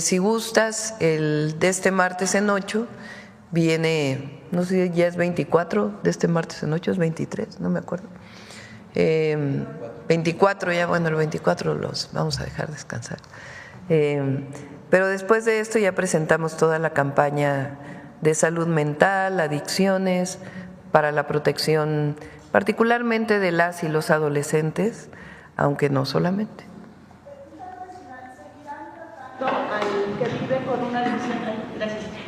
Si gustas, el de este martes en 8 viene, no sé, ya es 24, de este martes en 8 es 23, no me acuerdo. 24 ya, bueno, el 24 los vamos a dejar descansar. Pero después de esto ya presentamos toda la campaña de salud mental, adicciones, para la protección particularmente de las y los adolescentes, aunque no solamente.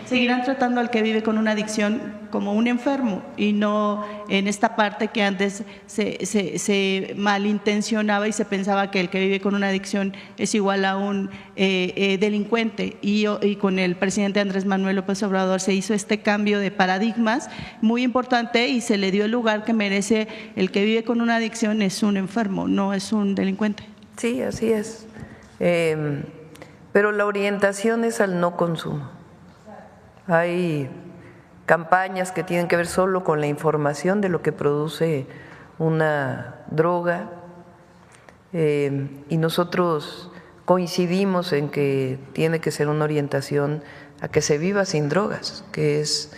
Seguirán tratando al que vive con una adicción como un enfermo y no en esta parte que antes se malintencionaba y se pensaba que el que vive con una adicción es igual a un delincuente. Y con el presidente Andrés Manuel López Obrador se hizo este cambio de paradigmas muy importante y se le dio el lugar que merece. El que vive con una adicción es un enfermo, no es un delincuente. Sí, así es. Pero la orientación es al no consumo. Hay campañas que tienen que ver solo con la información de lo que produce una droga y nosotros coincidimos en que tiene que ser una orientación a que se viva sin drogas, que es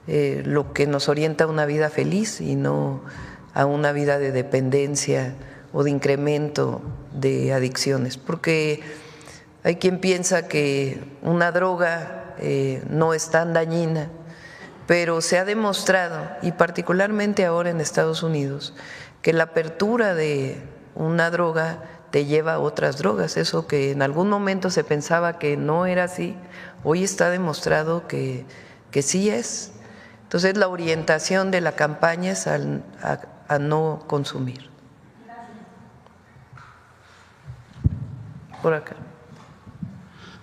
lo que nos orienta a una vida feliz y no a una vida de dependencia o de incremento de adicciones, porque hay quien piensa que una droga no es tan dañina, pero se ha demostrado, y particularmente ahora en Estados Unidos, que la apertura de una droga te lleva a otras drogas. Eso que en algún momento se pensaba que no era así, hoy está demostrado que sí es. Entonces la orientación de la campaña es a no consumir. Por acá.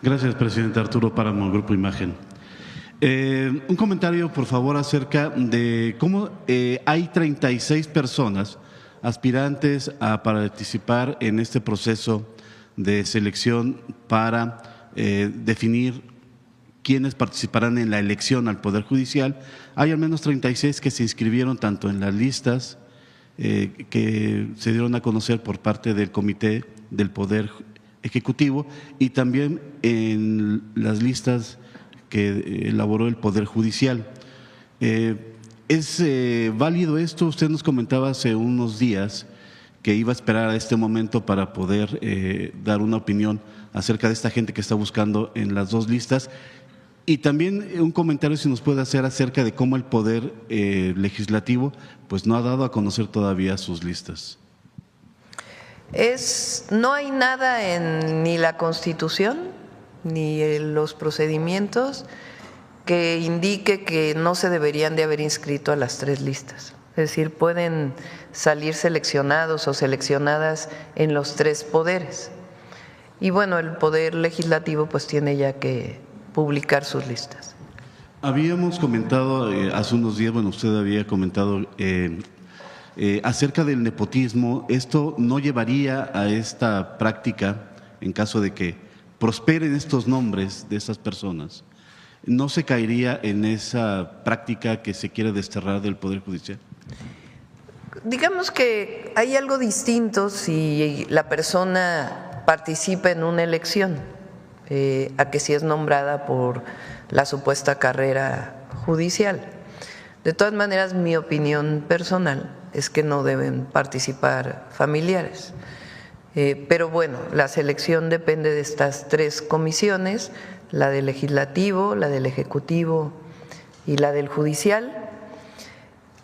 Gracias, presidente. Arturo Páramo, Grupo Imagen. Un comentario, por favor, acerca de cómo hay 36 personas aspirantes a participar en este proceso de selección para definir quiénes participarán en la elección al Poder Judicial. Hay al menos 36 que se inscribieron tanto en las listas que se dieron a conocer por parte del Comité del Poder Ejecutivo y también en las listas que elaboró el Poder Judicial. ¿Es válido esto? Usted nos comentaba hace unos días que iba a esperar a este momento para poder dar una opinión acerca de esta gente que está buscando en las dos listas. Y también un comentario si nos puede hacer acerca de cómo el Poder Legislativo pues no ha dado a conocer todavía sus listas. No hay nada en ni la Constitución ni en los procedimientos que indique que no se deberían de haber inscrito a las tres listas. Es decir, pueden salir seleccionados o seleccionadas en los tres poderes. Y bueno, el Poder Legislativo pues tiene ya que publicar sus listas. Habíamos comentado hace unos días, bueno, usted había comentado acerca del nepotismo. ¿Esto no llevaría a esta práctica en caso de que prosperen estos nombres de esas personas? ¿No se caería en esa práctica que se quiere desterrar del Poder Judicial? Digamos que hay algo distinto si la persona participa en una elección a que si es nombrada por la supuesta carrera judicial. De todas maneras, mi opinión personal es que no deben participar familiares. Pero bueno, la selección depende de estas tres comisiones, la del Legislativo, la del Ejecutivo y la del Judicial.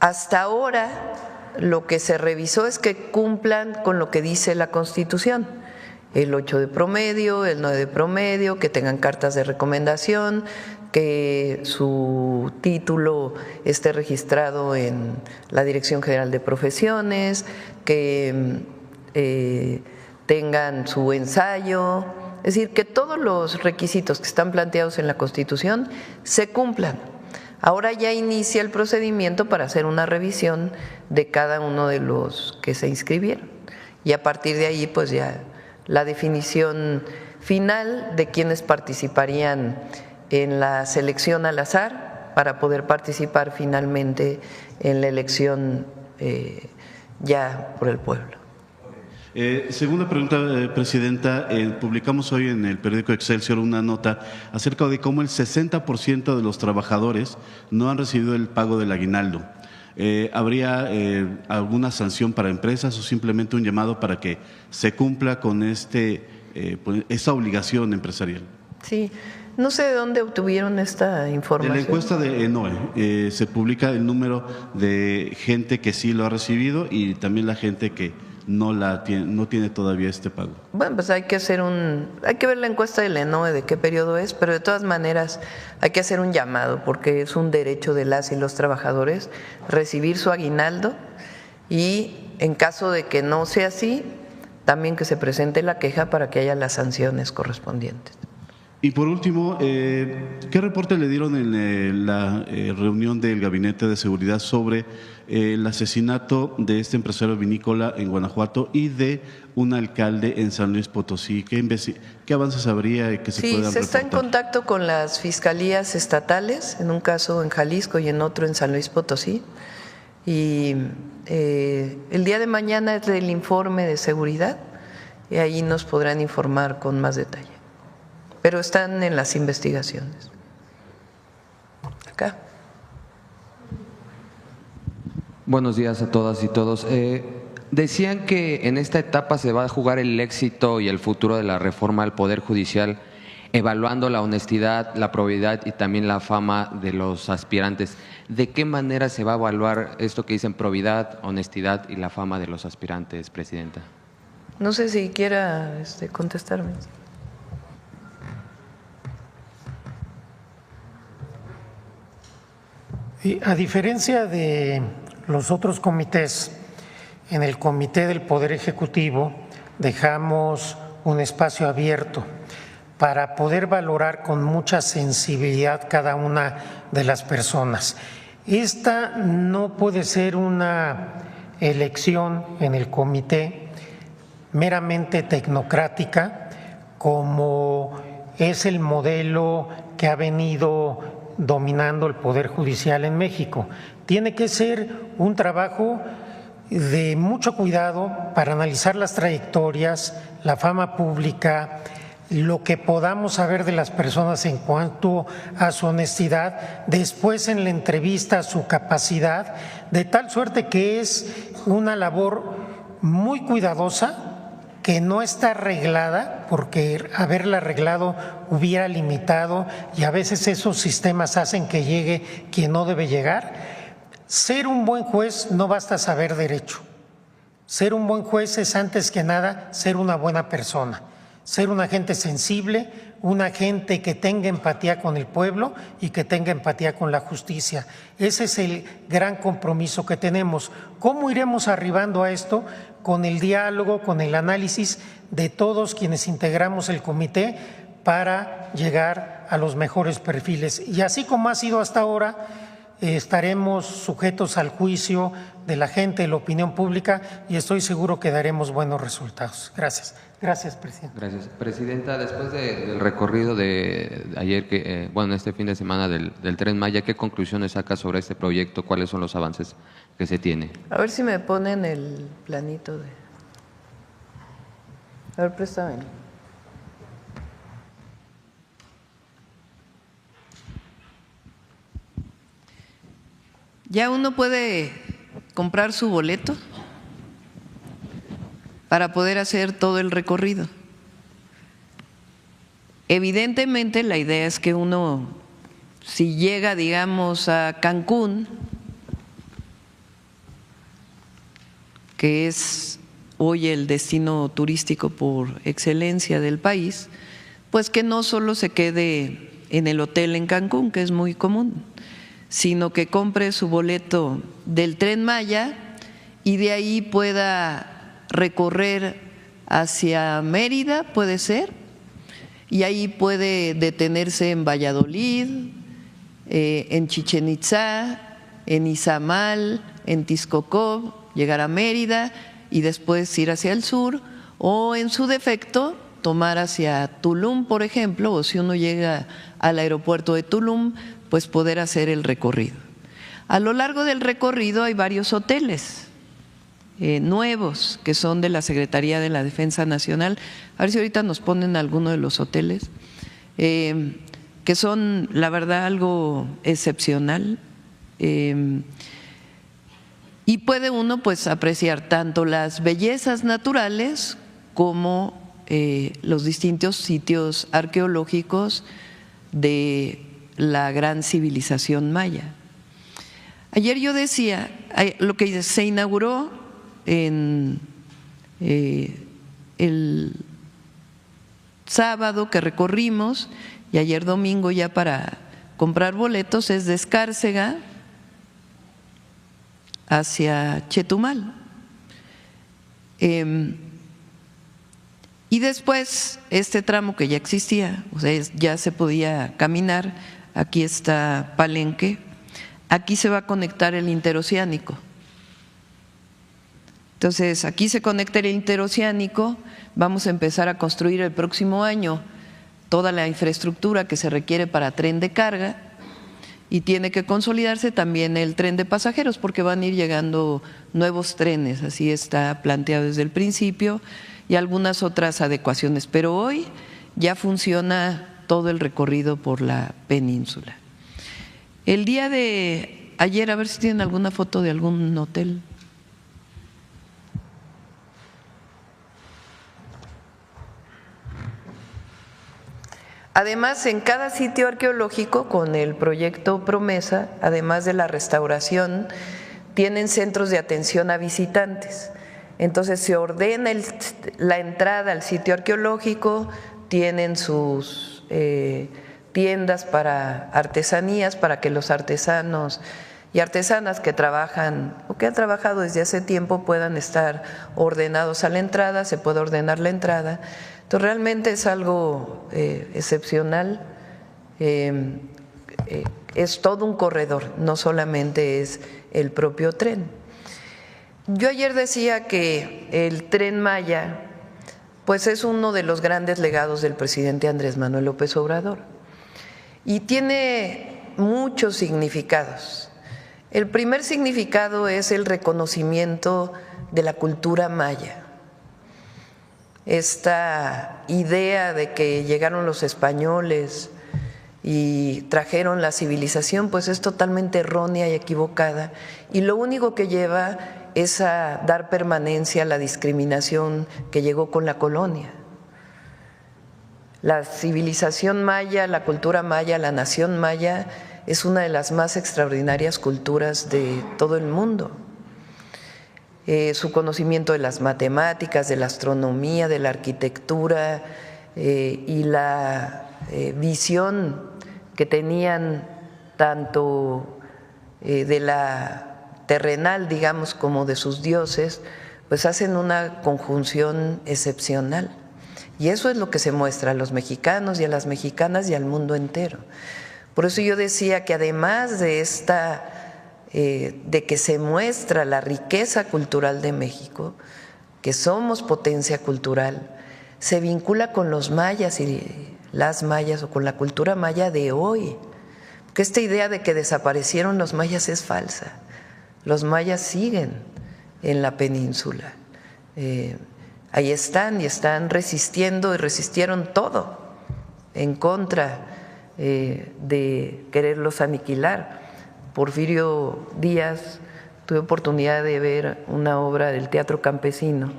Hasta ahora lo que se revisó es que cumplan con lo que dice la Constitución, el 8 de promedio, el 9 de promedio, que tengan cartas de recomendación, que su título esté registrado en la Dirección General de Profesiones, que tengan su ensayo, es decir, que todos los requisitos que están planteados en la Constitución se cumplan. Ahora ya inicia el procedimiento para hacer una revisión de cada uno de los que se inscribieron y a partir de ahí pues ya la definición final de quienes participarían en la selección al azar para poder participar finalmente en la elección ya por el pueblo. Segunda pregunta, Presidenta. Publicamos hoy en el periódico Excelsior una nota acerca de cómo el 60% de los trabajadores no han recibido el pago del aguinaldo. ¿Habría alguna sanción para empresas o simplemente un llamado para que se cumpla con esta obligación empresarial? Sí, no sé de dónde obtuvieron esta información. De la encuesta de ENOE se publica el número de gente que sí lo ha recibido y también la gente que no tiene todavía este pago. Bueno, pues hay que ver la encuesta del ENOE de qué periodo es, pero de todas maneras hay que hacer un llamado porque es un derecho de las y los trabajadores recibir su aguinaldo y en caso de que no sea así, también que se presente la queja para que haya las sanciones correspondientes. Y por último, ¿qué reporte le dieron en la reunión del Gabinete de Seguridad sobre el asesinato de este empresario vinícola en Guanajuato y de un alcalde en San Luis Potosí? ¿Qué avances habría que se puedan reportar? Sí, se está en contacto con las fiscalías estatales, en un caso en Jalisco y en otro en San Luis Potosí. Y el día de mañana es el informe de seguridad y ahí nos podrán informar con más detalle. Pero están en las investigaciones. Acá. Buenos días a todas y todos. Decían que en esta etapa se va a jugar el éxito y el futuro de la reforma al Poder Judicial, evaluando la honestidad, la probidad y también la fama de los aspirantes. ¿De qué manera se va a evaluar esto que dicen probidad, honestidad y la fama de los aspirantes, Presidenta? No sé si quiera contestarme. Y a diferencia de los otros comités, en el Comité del Poder Ejecutivo dejamos un espacio abierto para poder valorar con mucha sensibilidad cada una de las personas. Esta no puede ser una elección en el comité meramente tecnocrática, como es el modelo que ha venido dominando el Poder Judicial en México. Tiene que ser un trabajo de mucho cuidado para analizar las trayectorias, la fama pública, lo que podamos saber de las personas en cuanto a su honestidad, después en la entrevista su capacidad, de tal suerte que es una labor muy cuidadosa, que no está arreglada, porque haberla arreglado hubiera limitado y a veces esos sistemas hacen que llegue quien no debe llegar. Ser un buen juez no basta saber derecho. Ser un buen juez es antes que nada ser una buena persona, ser una gente sensible, una gente que tenga empatía con el pueblo y que tenga empatía con la justicia. Ese es el gran compromiso que tenemos. ¿Cómo iremos arribando a esto? Con el diálogo, con el análisis de todos quienes integramos el comité para llegar a los mejores perfiles. Y así como ha sido hasta ahora, estaremos sujetos al juicio de la gente, de la opinión pública, y estoy seguro que daremos buenos resultados. Gracias. Gracias, Presidenta. Gracias. Presidenta, después del recorrido de ayer, este fin de semana del Tren Maya, ¿qué conclusiones saca sobre este proyecto? ¿Cuáles son los avances que se tiene? A ver si me ponen el planito de… A ver, préstame. Ya uno puede comprar su boleto para poder hacer todo el recorrido. Evidentemente la idea es que uno, si llega, digamos, a Cancún, que es hoy el destino turístico por excelencia del país, pues que no solo se quede en el hotel en Cancún, que es muy común, sino que compre su boleto del Tren Maya y de ahí pueda recorrer hacia Mérida, puede ser, y ahí puede detenerse en Valladolid, en Chichén Itzá, en Izamal, en Texcoco, llegar a Mérida y después ir hacia el sur, o en su defecto tomar hacia Tulum, por ejemplo, o si uno llega al aeropuerto de Tulum, pues poder hacer el recorrido. A lo largo del recorrido hay varios hoteles. nuevos que son de la Secretaría de la Defensa Nacional. A ver si ahorita nos ponen alguno de los hoteles, que son, la verdad, algo excepcional. Y puede uno pues apreciar tanto las bellezas naturales como los distintos sitios arqueológicos de la gran civilización maya. Ayer yo decía, lo que se inauguró en el sábado que recorrimos y ayer domingo ya para comprar boletos es de Escárcega hacia Chetumal. Y después este tramo que ya existía, o sea, ya se podía caminar, aquí está Palenque, aquí se va a conectar el interoceánico. Entonces, aquí se conecta el interoceánico, vamos a empezar a construir el próximo año toda la infraestructura que se requiere para tren de carga y tiene que consolidarse también el tren de pasajeros porque van a ir llegando nuevos trenes, así está planteado desde el principio, y algunas otras adecuaciones, pero hoy ya funciona todo el recorrido por la península. El día de ayer, a ver si tienen alguna foto de algún hotel. Además, en cada sitio arqueológico, con el proyecto Promesa, además de la restauración, tienen centros de atención a visitantes. Entonces se ordena la entrada al sitio arqueológico, tienen sus tiendas para artesanías, para que los artesanos y artesanas que trabajan o que han trabajado desde hace tiempo puedan estar ordenados a la entrada, se puede ordenar la entrada. Entonces realmente es algo excepcional, es todo un corredor, no solamente es el propio tren. Yo ayer decía que el Tren Maya pues es uno de los grandes legados del presidente Andrés Manuel López Obrador y tiene muchos significados. El primer significado es el reconocimiento de la cultura maya. Esta idea de que llegaron los españoles y trajeron la civilización, pues es totalmente errónea y equivocada, y lo único que lleva es a dar permanencia a la discriminación que llegó con la colonia. La civilización maya, la cultura maya, la nación maya es una de las más extraordinarias culturas de todo el mundo. Su conocimiento de las matemáticas, de la astronomía, de la arquitectura y la visión que tenían tanto de la terrenal, digamos, como de sus dioses, pues hacen una conjunción excepcional. Y eso es lo que se muestra a los mexicanos y a las mexicanas y al mundo entero. Por eso yo decía que además de de que se muestra la riqueza cultural de México, que somos potencia cultural, se vincula con los mayas y las mayas o con la cultura maya de hoy. Porque esta idea de que desaparecieron los mayas es falsa. Los mayas siguen en la península. Ahí están y están resistiendo y resistieron todo en contra de quererlos aniquilar. Porfirio Díaz, tuve oportunidad de ver una obra del Teatro Campesino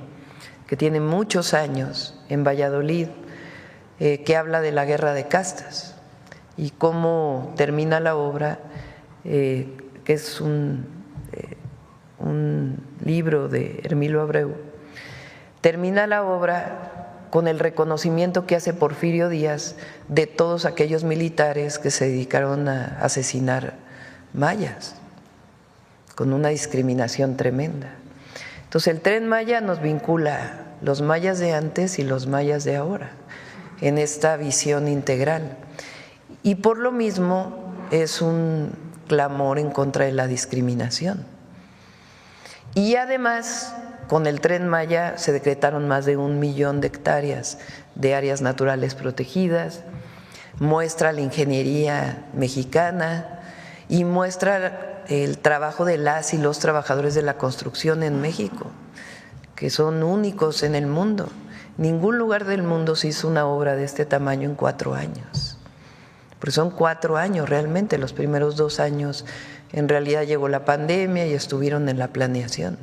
que tiene muchos años en Valladolid, que habla de la guerra de castas y cómo termina la obra, que es un libro de Hermilo Abreu. Termina la obra con el reconocimiento que hace Porfirio Díaz de todos aquellos militares que se dedicaron a asesinar mayas, con una discriminación tremenda. Entonces el Tren Maya nos vincula los mayas de antes y los mayas de ahora en esta visión integral, y por lo mismo es un clamor en contra de la discriminación. Y además con el Tren Maya se decretaron más de 1 millón de hectáreas de áreas naturales protegidas, muestra la ingeniería mexicana y muestra el trabajo de las y los trabajadores de la construcción en México, que son únicos en el mundo. Ningún lugar del mundo se hizo una obra de este tamaño en 4 años. Porque son 4 años realmente, los primeros 2 años en realidad llegó la pandemia y estuvieron en la planeación.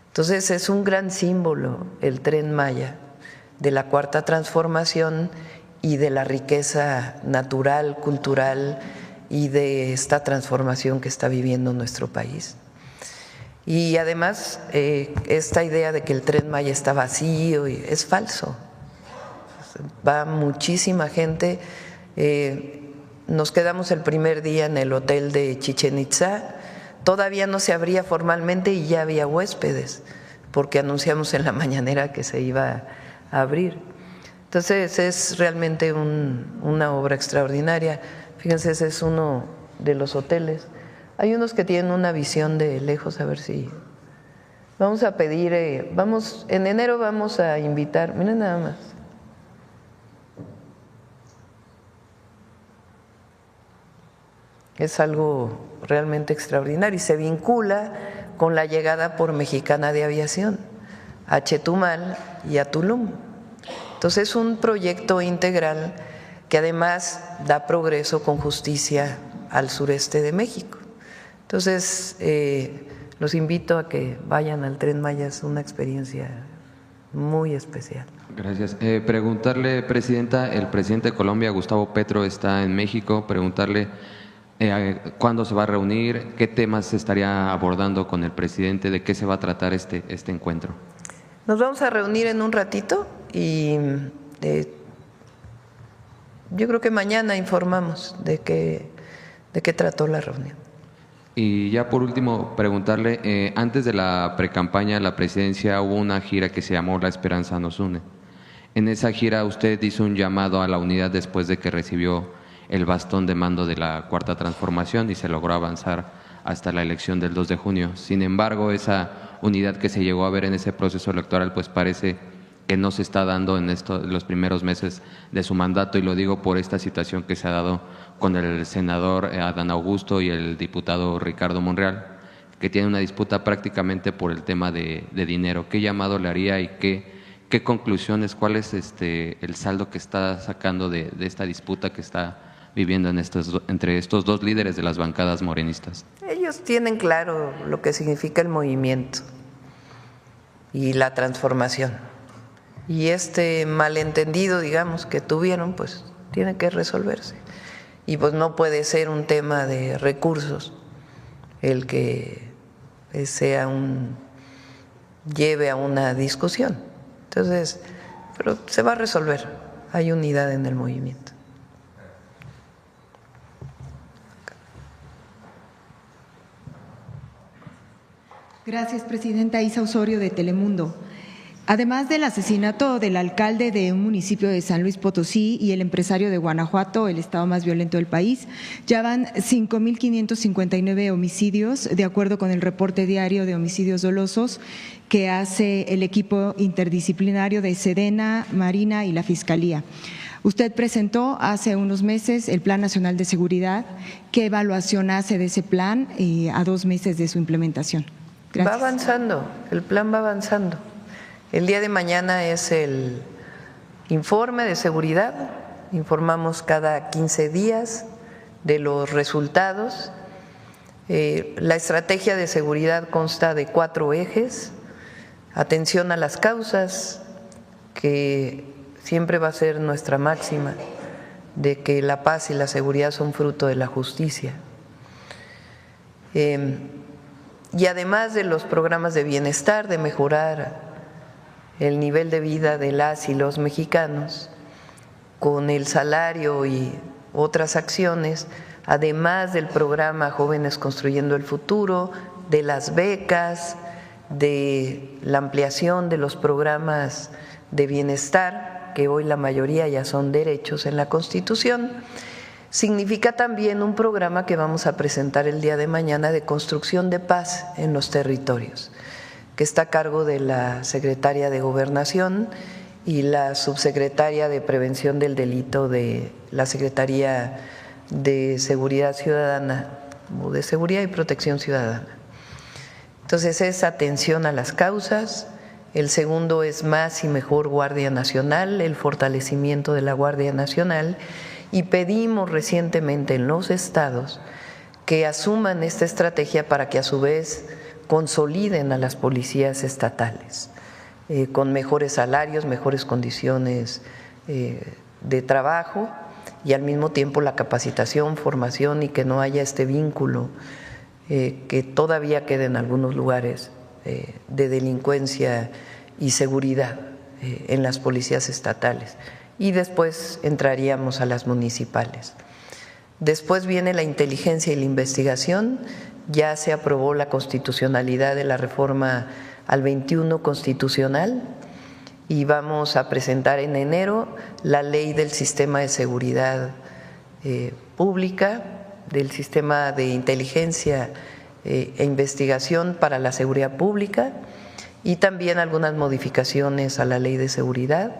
Entonces es un gran símbolo el Tren Maya de la Cuarta Transformación y de la riqueza natural, cultural y de esta transformación que está viviendo nuestro país. Y además esta idea de que el Tren Maya está vacío es falso. Va muchísima gente. Nos quedamos el primer día en el hotel de Chichén Itzá, todavía no se abría formalmente y ya había huéspedes, porque anunciamos en la mañanera que se iba a abrir. Entonces es realmente una obra extraordinaria. Fíjense, ese es uno de los hoteles. Hay unos que tienen una visión de lejos, a ver si… Vamos a pedir, en enero vamos a invitar, miren nada más. Es algo realmente extraordinario y se vincula con la llegada por Mexicana de Aviación a Chetumal y a Tulum. Entonces es un proyecto integral que además da progreso con justicia al sureste de México. Entonces los invito a que vayan al Tren Maya, es una experiencia muy especial. Gracias. Preguntarle, Presidenta, el presidente de Colombia, Gustavo Petro, está en México, preguntarle… ¿cuándo se va a reunir? ¿Qué temas se estaría abordando con el presidente? ¿De qué se va a tratar este encuentro? Nos vamos a reunir en un ratito y yo creo que mañana informamos de qué trató la reunión. Y ya por último, preguntarle, antes de la precampaña de la presidencia hubo una gira que se llamó La Esperanza nos une. En esa gira usted hizo un llamado a la unidad después de que recibió el bastón de mando de la Cuarta Transformación y se logró avanzar hasta la elección del 2 de junio. Sin embargo, esa unidad que se llegó a ver en ese proceso electoral pues parece que no se está dando en los primeros meses de su mandato, y lo digo por esta situación que se ha dado con el senador Adán Augusto y el diputado Ricardo Monreal, que tienen una disputa prácticamente por el tema de dinero. ¿Qué llamado le haría y qué conclusiones, cuál es el saldo que está sacando de esta disputa que está viviendo entre estos dos líderes de las bancadas morenistas? Ellos tienen claro lo que significa el movimiento y la transformación. Y este malentendido, digamos, que tuvieron, pues tiene que resolverse. Y pues no puede ser un tema de recursos el que lleve a una discusión. Entonces, pero se va a resolver. Hay unidad en el movimiento. Gracias, Presidenta. Isa Osorio, de Telemundo. Además del asesinato del alcalde de un municipio de San Luis Potosí y el empresario de Guanajuato, el estado más violento del país, ya van 5.559 homicidios, de acuerdo con el reporte diario de homicidios dolosos que hace el equipo interdisciplinario de Sedena, Marina y la Fiscalía. Usted presentó hace unos meses el Plan Nacional de Seguridad. ¿Qué evaluación hace de ese plan a 2 meses de su implementación? Gracias. Va avanzando, el plan va avanzando. El día de mañana es el informe de seguridad, informamos cada 15 días de los resultados. La estrategia de seguridad consta de 4 ejes: atención a las causas, que siempre va a ser nuestra máxima, de que la paz y la seguridad son fruto de la justicia. Y además de los programas de bienestar, de mejorar el nivel de vida de las y los mexicanos con el salario y otras acciones, además del programa Jóvenes Construyendo el Futuro, de las becas, de la ampliación de los programas de bienestar, que hoy la mayoría ya son derechos en la Constitución. Significa también un programa que vamos a presentar el día de mañana de construcción de paz en los territorios, que está a cargo de la Secretaria de Gobernación y la Subsecretaria de Prevención del Delito de la Secretaría de Seguridad Ciudadana como de seguridad y protección ciudadana. Entonces es atención a las causas. El segundo es más y mejor Guardia Nacional, el fortalecimiento de la Guardia Nacional, y pedimos recientemente en los estados que asuman esta estrategia para que a su vez consoliden a las policías estatales con mejores salarios, mejores condiciones de trabajo y al mismo tiempo la capacitación, formación y que no haya este vínculo que todavía queda en algunos lugares de delincuencia y seguridad en las policías estatales. Y después entraríamos a las municipales. Después viene la inteligencia y la investigación. Ya se aprobó la constitucionalidad de la reforma al 21 constitucional y vamos a presentar en enero la ley del sistema de seguridad pública, del sistema de inteligencia e investigación para la seguridad pública y también algunas modificaciones a la ley de seguridad.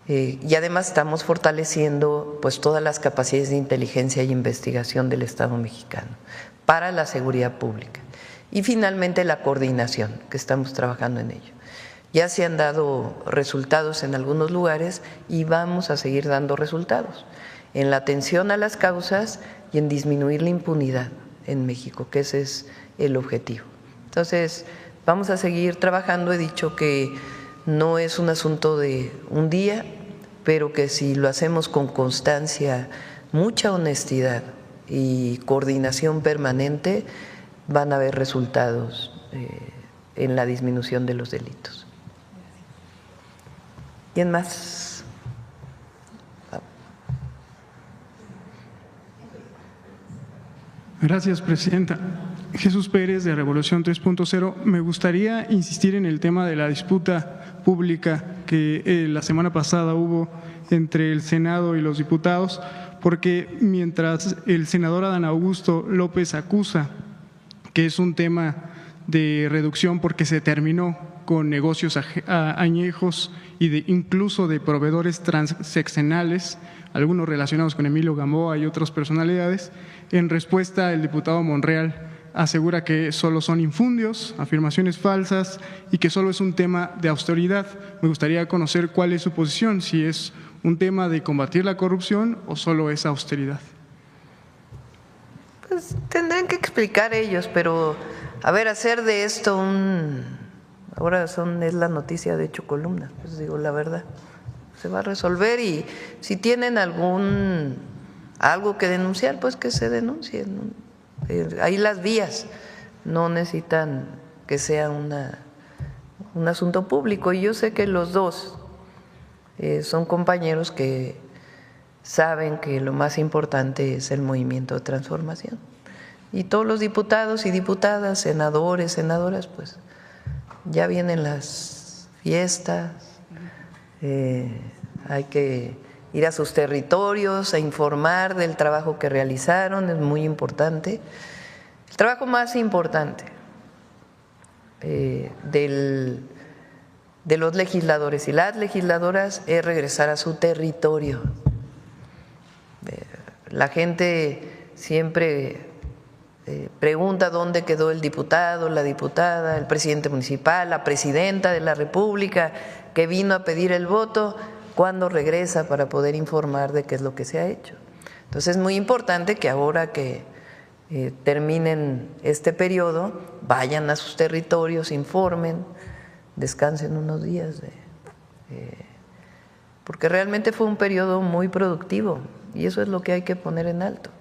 Y además estamos fortaleciendo pues todas las capacidades de inteligencia y investigación del Estado mexicano para la seguridad pública. Y finalmente la coordinación, que estamos trabajando en ello. Ya se han dado resultados en algunos lugares y vamos a seguir dando resultados en la atención a las causas y en disminuir la impunidad en México, que ese es el objetivo. Entonces, vamos a seguir trabajando. He dicho que no es un asunto de un día, pero que si lo hacemos con constancia, mucha honestidad y coordinación permanente, van a haber resultados en la disminución de los delitos. ¿Quién más? Gracias, presidenta. Jesús Pérez, de Revolución 3.0. Me gustaría insistir en el tema de la disputa pública que la semana pasada hubo entre el Senado y los diputados, porque mientras el senador Adán Augusto López acusa que es un tema de reducción porque se terminó con negocios añejos y incluso de proveedores transeccionales, algunos relacionados con Emilio Gamboa y otras personalidades, en respuesta el diputado Monreal asegura que solo son infundios, afirmaciones falsas y que solo es un tema de austeridad. Me gustaría conocer cuál es su posición, si es un tema de combatir la corrupción o solo es austeridad. Pues tendrán que explicar ellos, pero a ver, hacer de esto ahora es la noticia de 8 columnas, pues digo la verdad, se va a resolver y si tienen algo que denunciar, pues que se denuncie, ¿no? Ahí las vías no necesitan que sea un asunto público y yo sé que los dos son compañeros que saben que lo más importante es el movimiento de transformación. Y todos los diputados y diputadas, senadores, senadoras, pues ya vienen las fiestas, hay que ir a sus territorios a informar del trabajo que realizaron, es muy importante. El trabajo más importante de los legisladores y las legisladoras es regresar a su territorio. La gente siempre pregunta dónde quedó el diputado, la diputada, el presidente municipal, la presidenta de la República que vino a pedir el voto, cuándo regresa para poder informar de qué es lo que se ha hecho. Entonces es muy importante que ahora que terminen este periodo, vayan a sus territorios, informen, descansen unos días, porque realmente fue un periodo muy productivo y eso es lo que hay que poner en alto.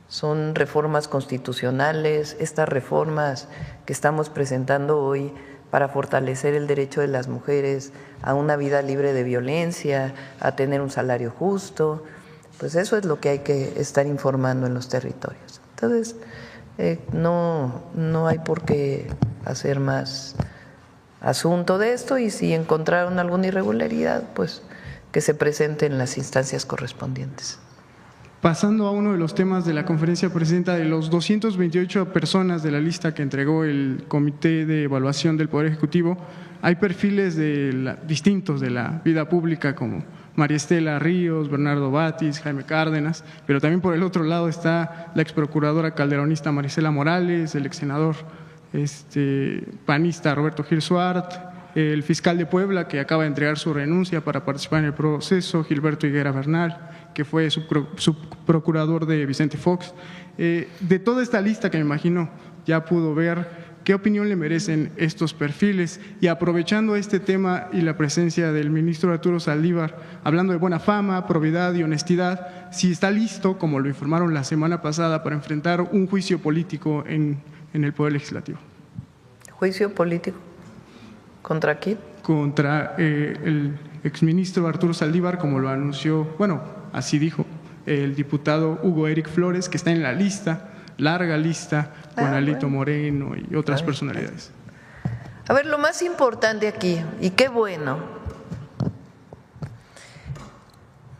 Son reformas constitucionales, estas reformas que estamos presentando hoy para fortalecer el derecho de las mujeres a una vida libre de violencia, a tener un salario justo, pues eso es lo que hay que estar informando en los territorios. Entonces, no hay por qué hacer más asunto de esto y si encontraron alguna irregularidad, pues que se presente en las instancias correspondientes. Pasando a uno de los temas de la conferencia, presidenta, de los 228 personas de la lista que entregó el Comité de Evaluación del Poder Ejecutivo, hay perfiles distintos de la vida pública como María Estela Ríos, Bernardo Batis, Jaime Cárdenas, pero también por el otro lado está la exprocuradora calderonista Marisela Morales, el exsenador panista Roberto Gil Suart, el fiscal de Puebla que acaba de entregar su renuncia para participar en el proceso, Gilberto Higuera Bernal, que fue subprocurador de Vicente Fox. De toda esta lista que me imagino ya pudo ver, ¿qué opinión le merecen estos perfiles? Y aprovechando este tema y la presencia del ministro Arturo Saldívar, hablando de buena fama, probidad y honestidad, si está listo, como lo informaron la semana pasada, para enfrentar un juicio político en el Poder Legislativo. ¿Juicio político? ¿Contra quién? Contra el exministro Arturo Saldívar, como lo anunció, así dijo el diputado Hugo Eric Flores, que está en la lista, larga lista, con Alito Moreno y otras personalidades. A ver, lo más importante aquí, y qué bueno,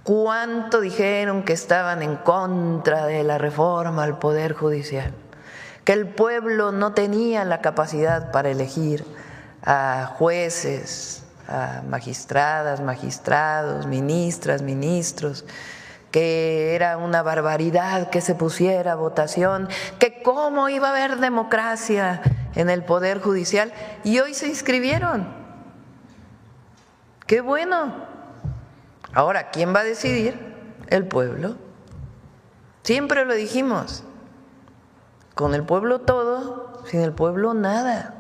¿cuánto dijeron que estaban en contra de la reforma al Poder Judicial? Que el pueblo no tenía la capacidad para elegir a jueces, a magistradas, magistrados, ministras, ministros, que era una barbaridad que se pusiera a votación, que cómo iba a haber democracia en el Poder Judicial, y hoy se inscribieron. ¡Qué bueno! Ahora, ¿quién va a decidir? El pueblo. Siempre lo dijimos, con el pueblo todo, sin el pueblo nada.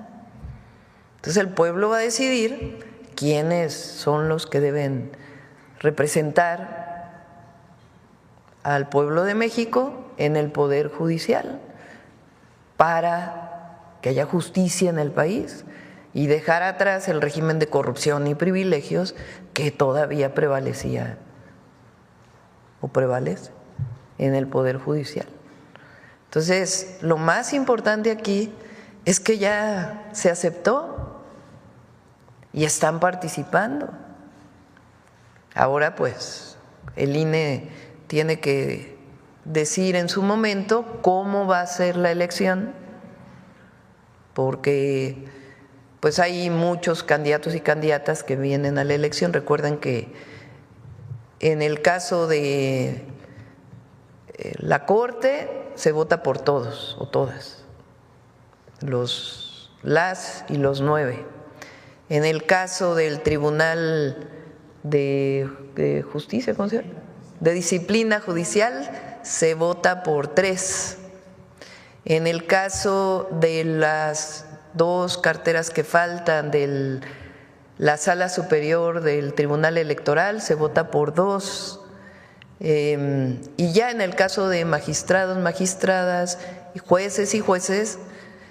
Entonces el pueblo va a decidir quiénes son los que deben representar al pueblo de México en el Poder Judicial para que haya justicia en el país y dejar atrás el régimen de corrupción y privilegios que todavía prevalecía o prevalece en el Poder Judicial. Entonces, lo más importante aquí es que ya se aceptó y están participando. Ahora, pues, el INE tiene que decir en su momento cómo va a ser la elección, porque pues hay muchos candidatos y candidatas que vienen a la elección. Recuerden que en el caso de la Corte se vota por todos o todas, las y los 9. En el caso del Tribunal de Justicia, ¿cómo se llama?, de Disciplina Judicial, se vota por 3. En el caso de las 2 carteras que faltan de la Sala Superior del Tribunal Electoral, se vota por 2. Y ya en el caso de magistrados, magistradas, jueces y jueces,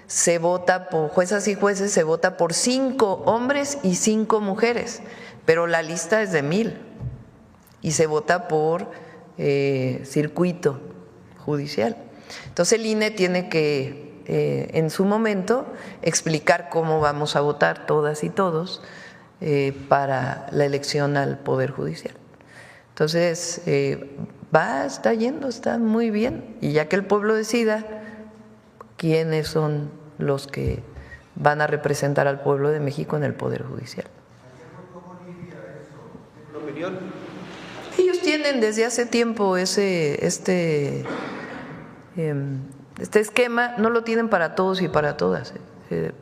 se vota por juezas y jueces, se vota por 5 hombres y 5 mujeres, pero la lista es de 1000 y se vota por circuito judicial. Entonces el INE tiene que en su momento explicar cómo vamos a votar todas y todos para la elección al Poder Judicial. Entonces está yendo, está muy bien, y ya que el pueblo decida quiénes son los que van a representar al pueblo de México en el Poder Judicial. Ellos tienen desde hace tiempo este esquema, no lo tienen para todos y para todas.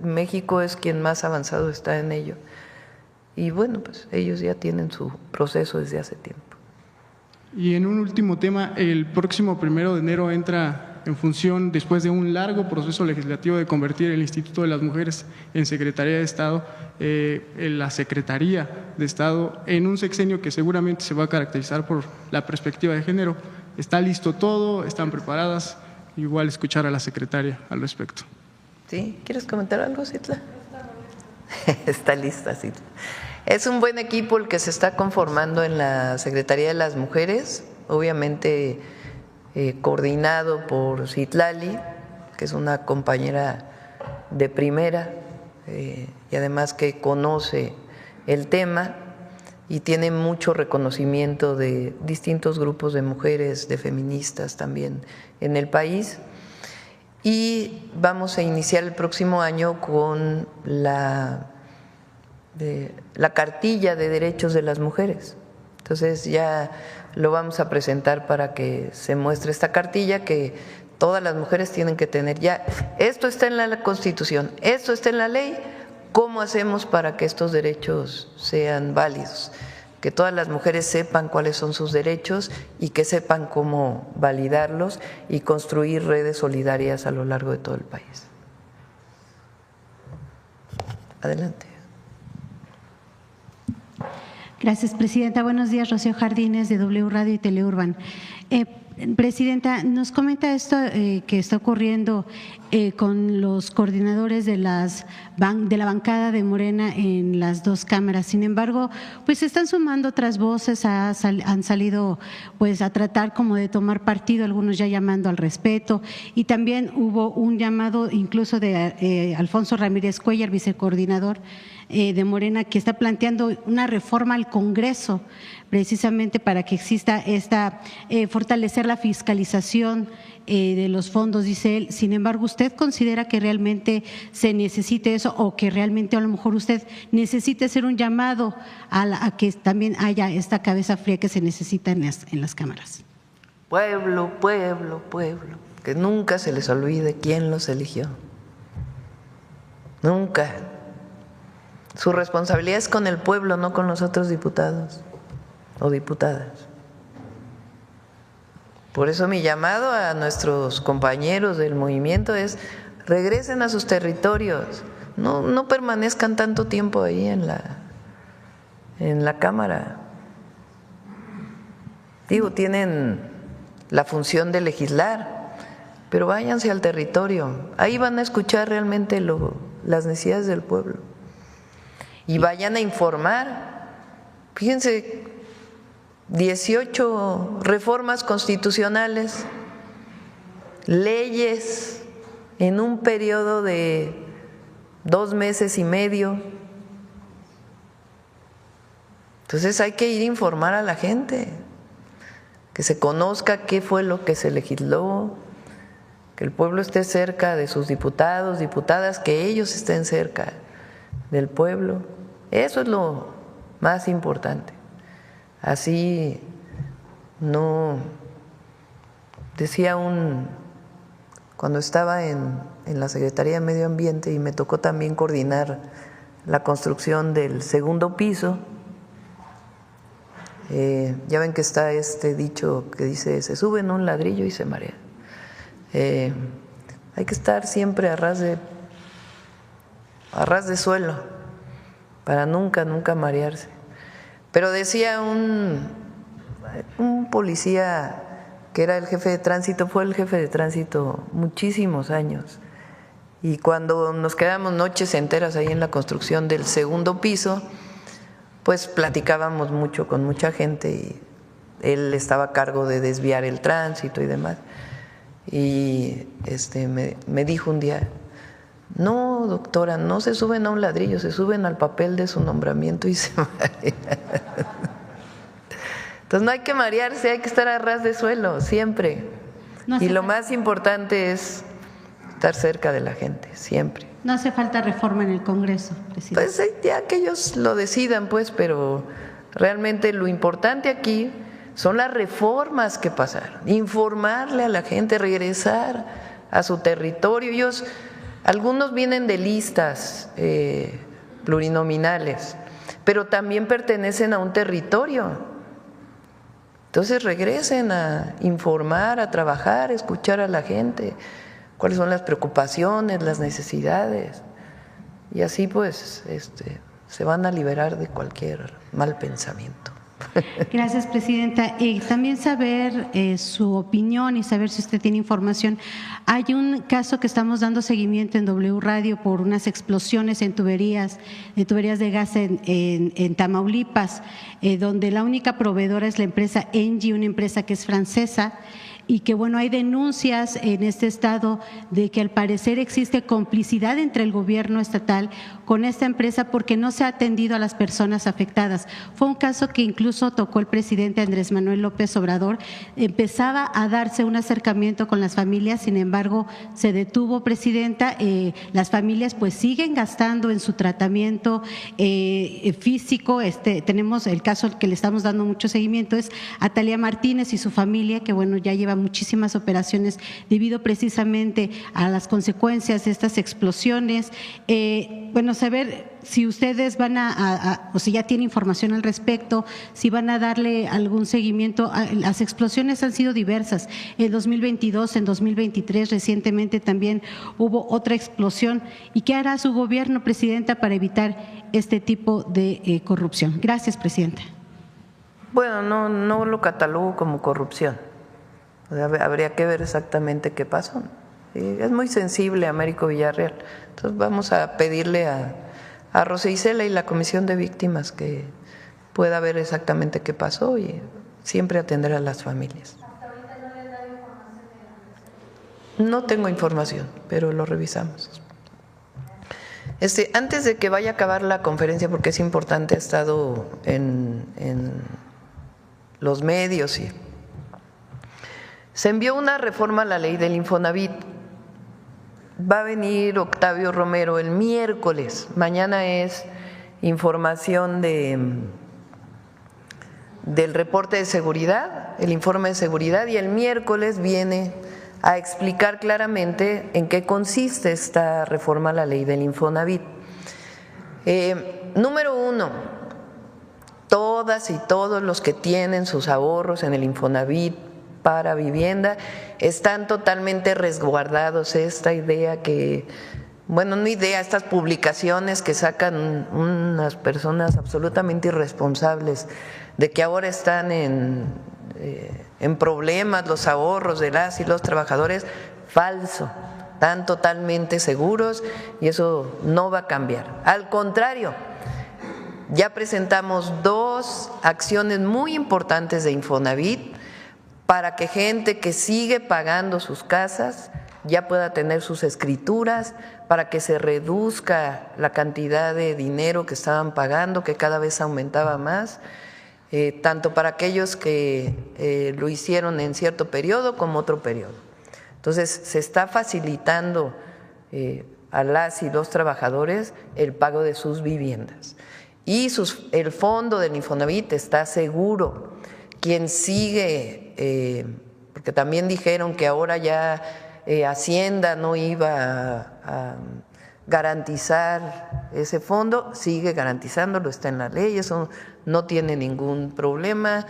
México es quien más avanzado está en ello. Y bueno, pues ellos ya tienen su proceso desde hace tiempo. Y en un último tema, el próximo 1 de enero entra en función, después de un largo proceso legislativo de convertir el Instituto de las Mujeres en Secretaría de Estado, en la Secretaría de Estado, en un sexenio que seguramente se va a caracterizar por la perspectiva de género. ¿Está listo todo? ¿Están preparadas? Igual escuchar a la secretaria al respecto. ¿Sí? ¿Quieres comentar algo, Citla? Está lista, Citla. Es un buen equipo el que se está conformando en la Secretaría de las Mujeres, obviamente coordinado por Citlali, que es una compañera de primera y además que conoce el tema. y tiene mucho reconocimiento de distintos grupos de mujeres, de feministas también en el país. Y vamos a iniciar el próximo año con la cartilla de derechos de las mujeres. Entonces ya lo vamos a presentar para que se muestre esta cartilla que todas las mujeres tienen que tener ya. Esto está en la Constitución, esto está en la ley. ¿Cómo hacemos para que estos derechos sean válidos? Que todas las mujeres sepan cuáles son sus derechos y que sepan cómo validarlos y construir redes solidarias a lo largo de todo el país. Adelante. Gracias, Presidenta. Buenos días, Rocío Jardines, de W Radio y Teleurban. Presidenta, nos comenta esto que está ocurriendo con los coordinadores de la bancada de Morena en las dos cámaras. Sin embargo, pues se están sumando otras voces, han salido pues a tratar como de tomar partido, algunos ya llamando al respeto, y también hubo un llamado incluso de Alfonso Ramírez Cuellar, vicecoordinador de Morena, que está planteando una reforma al Congreso precisamente para que exista fortalecer la fiscalización de los fondos, dice él. Sin embargo, ¿usted considera que realmente se necesite eso o que realmente a lo mejor usted necesite hacer un llamado a que también haya esta cabeza fría que se necesita en las cámaras? Pueblo, pueblo, pueblo, que nunca se les olvide quién los eligió. Nunca. Su responsabilidad es con el pueblo, no con los otros diputados o diputadas. Por eso mi llamado a nuestros compañeros del movimiento es: regresen a sus territorios, no permanezcan tanto tiempo ahí en la Cámara. Digo, tienen la función de legislar, pero váyanse al territorio, ahí van a escuchar realmente las necesidades del pueblo. Y vayan a informar. Fíjense, 18 reformas constitucionales, leyes en un periodo de 2 meses y medio. Entonces hay que ir a informar a la gente, que se conozca qué fue lo que se legisló, que el pueblo esté cerca de sus diputados, diputadas, que ellos estén cerca del pueblo. Eso es lo más importante. Así no decía cuando estaba en la Secretaría de Medio Ambiente y me tocó también coordinar la construcción del segundo piso. Ya ven que está este dicho que dice: se sube en un ladrillo y se marea. Hay que estar siempre a ras de suelo para nunca marearse. Pero decía un policía que era el jefe de tránsito, fue el jefe de tránsito muchísimos años, y cuando nos quedamos noches enteras ahí en la construcción del segundo piso, pues platicábamos mucho con mucha gente y él estaba a cargo de desviar el tránsito y demás. Y me dijo un día: no, doctora, no se suben a un ladrillo, se suben al papel de su nombramiento y se marean. Entonces no hay que marearse, hay que estar a ras de suelo, siempre. Y lo más importante es estar cerca de la gente, siempre. No hace falta reforma en el Congreso, presidente. Pues ya que ellos lo decidan, pues, pero realmente lo importante aquí son las reformas que pasaron, informarle a la gente, regresar a su territorio. Algunos vienen de listas plurinominales, pero también pertenecen a un territorio. Entonces regresen a informar, a trabajar, a escuchar a la gente, cuáles son las preocupaciones, las necesidades, y así pues se van a liberar de cualquier mal pensamiento. Gracias, presidenta. También saber su opinión y saber si usted tiene información. Hay un caso que estamos dando seguimiento en W Radio por unas explosiones en tuberías de gas en Tamaulipas, donde la única proveedora es la empresa Engie, una empresa que es francesa. y que bueno, hay denuncias en este estado de que al parecer existe complicidad entre el gobierno estatal con esta empresa porque no se ha atendido a las personas afectadas. Fue un caso que incluso tocó el presidente Andrés Manuel López Obrador. Empezaba a darse un acercamiento con las familias, sin embargo se detuvo, presidenta. Las familias pues siguen gastando en su tratamiento físico. Tenemos el caso que le estamos dando mucho seguimiento, es Atalia Martínez y su familia, que bueno, ya lleva muchísimas operaciones debido precisamente a las consecuencias de estas explosiones. Bueno, saber si ustedes van o si ya tienen información al respecto, si van a darle algún seguimiento. Las explosiones han sido diversas. En 2022, en 2023, recientemente también hubo otra explosión. ¿Y qué hará su gobierno, presidenta, para evitar este tipo de corrupción? Gracias, presidenta. Bueno, no lo catalogo como corrupción. Habría que ver exactamente qué pasó. Es muy sensible Américo Villarreal. Entonces vamos a pedirle a Rosa Isela y la Comisión de Víctimas que pueda ver exactamente qué pasó y siempre atender a las familias. ¿Hasta ahorita no le han dado información? No tengo información, pero lo revisamos. Antes de que vaya a acabar la conferencia, porque es importante, ha estado en los medios y se envió una reforma a la ley del Infonavit. Va a venir Octavio Romero el miércoles. Mañana es información del reporte de seguridad, el informe de seguridad, y el miércoles viene a explicar claramente en qué consiste esta reforma a la ley del Infonavit. Número 1, todas y todos los que tienen sus ahorros en el Infonavit para vivienda están totalmente resguardados. Esta idea que, bueno, no idea, estas publicaciones que sacan unas personas absolutamente irresponsables de que ahora están en problemas los ahorros de las y los trabajadores, falso, están totalmente seguros y eso no va a cambiar. Al contrario, ya presentamos 2 acciones muy importantes de Infonavit para que gente que sigue pagando sus casas ya pueda tener sus escrituras, para que se reduzca la cantidad de dinero que estaban pagando, que cada vez aumentaba más, tanto para aquellos que lo hicieron en cierto periodo como otro periodo. Entonces, se está facilitando a las y los trabajadores el pago de sus viviendas. Y el fondo del Infonavit está seguro. Quien sigue, porque también dijeron que ahora ya Hacienda no iba a garantizar ese fondo, sigue garantizándolo, está en la ley, eso no tiene ningún problema.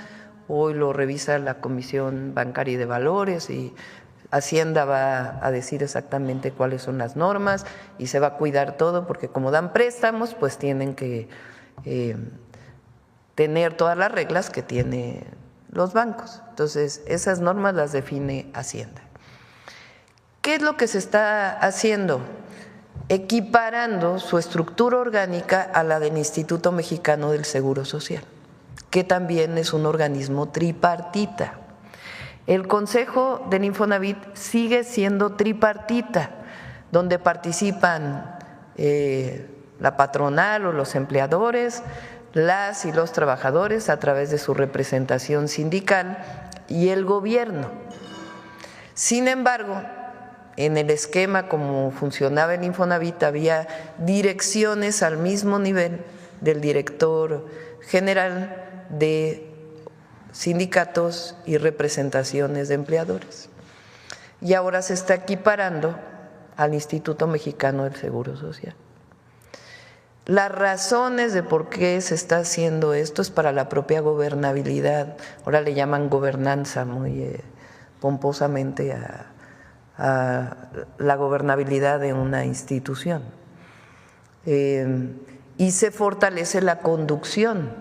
Hoy lo revisa la Comisión Bancaria y de Valores y Hacienda va a decir exactamente cuáles son las normas y se va a cuidar todo, porque como dan préstamos, pues tienen que tener todas las reglas que tiene los bancos. Entonces, esas normas las define Hacienda. ¿Qué es lo que se está haciendo? Equiparando su estructura orgánica a la del Instituto Mexicano del Seguro Social, que también es un organismo tripartita. El Consejo del Infonavit sigue siendo tripartita, donde participan la patronal o los empleadores, las y los trabajadores a través de su representación sindical y el gobierno. Sin embargo, en el esquema como funcionaba el Infonavit había direcciones al mismo nivel del director general de sindicatos y representaciones de empleadores. Y ahora se está equiparando al Instituto Mexicano del Seguro Social. Las razones de por qué se está haciendo esto es para la propia gobernabilidad. Ahora le llaman gobernanza muy pomposamente a la gobernabilidad de una institución. Y se fortalece la conducción,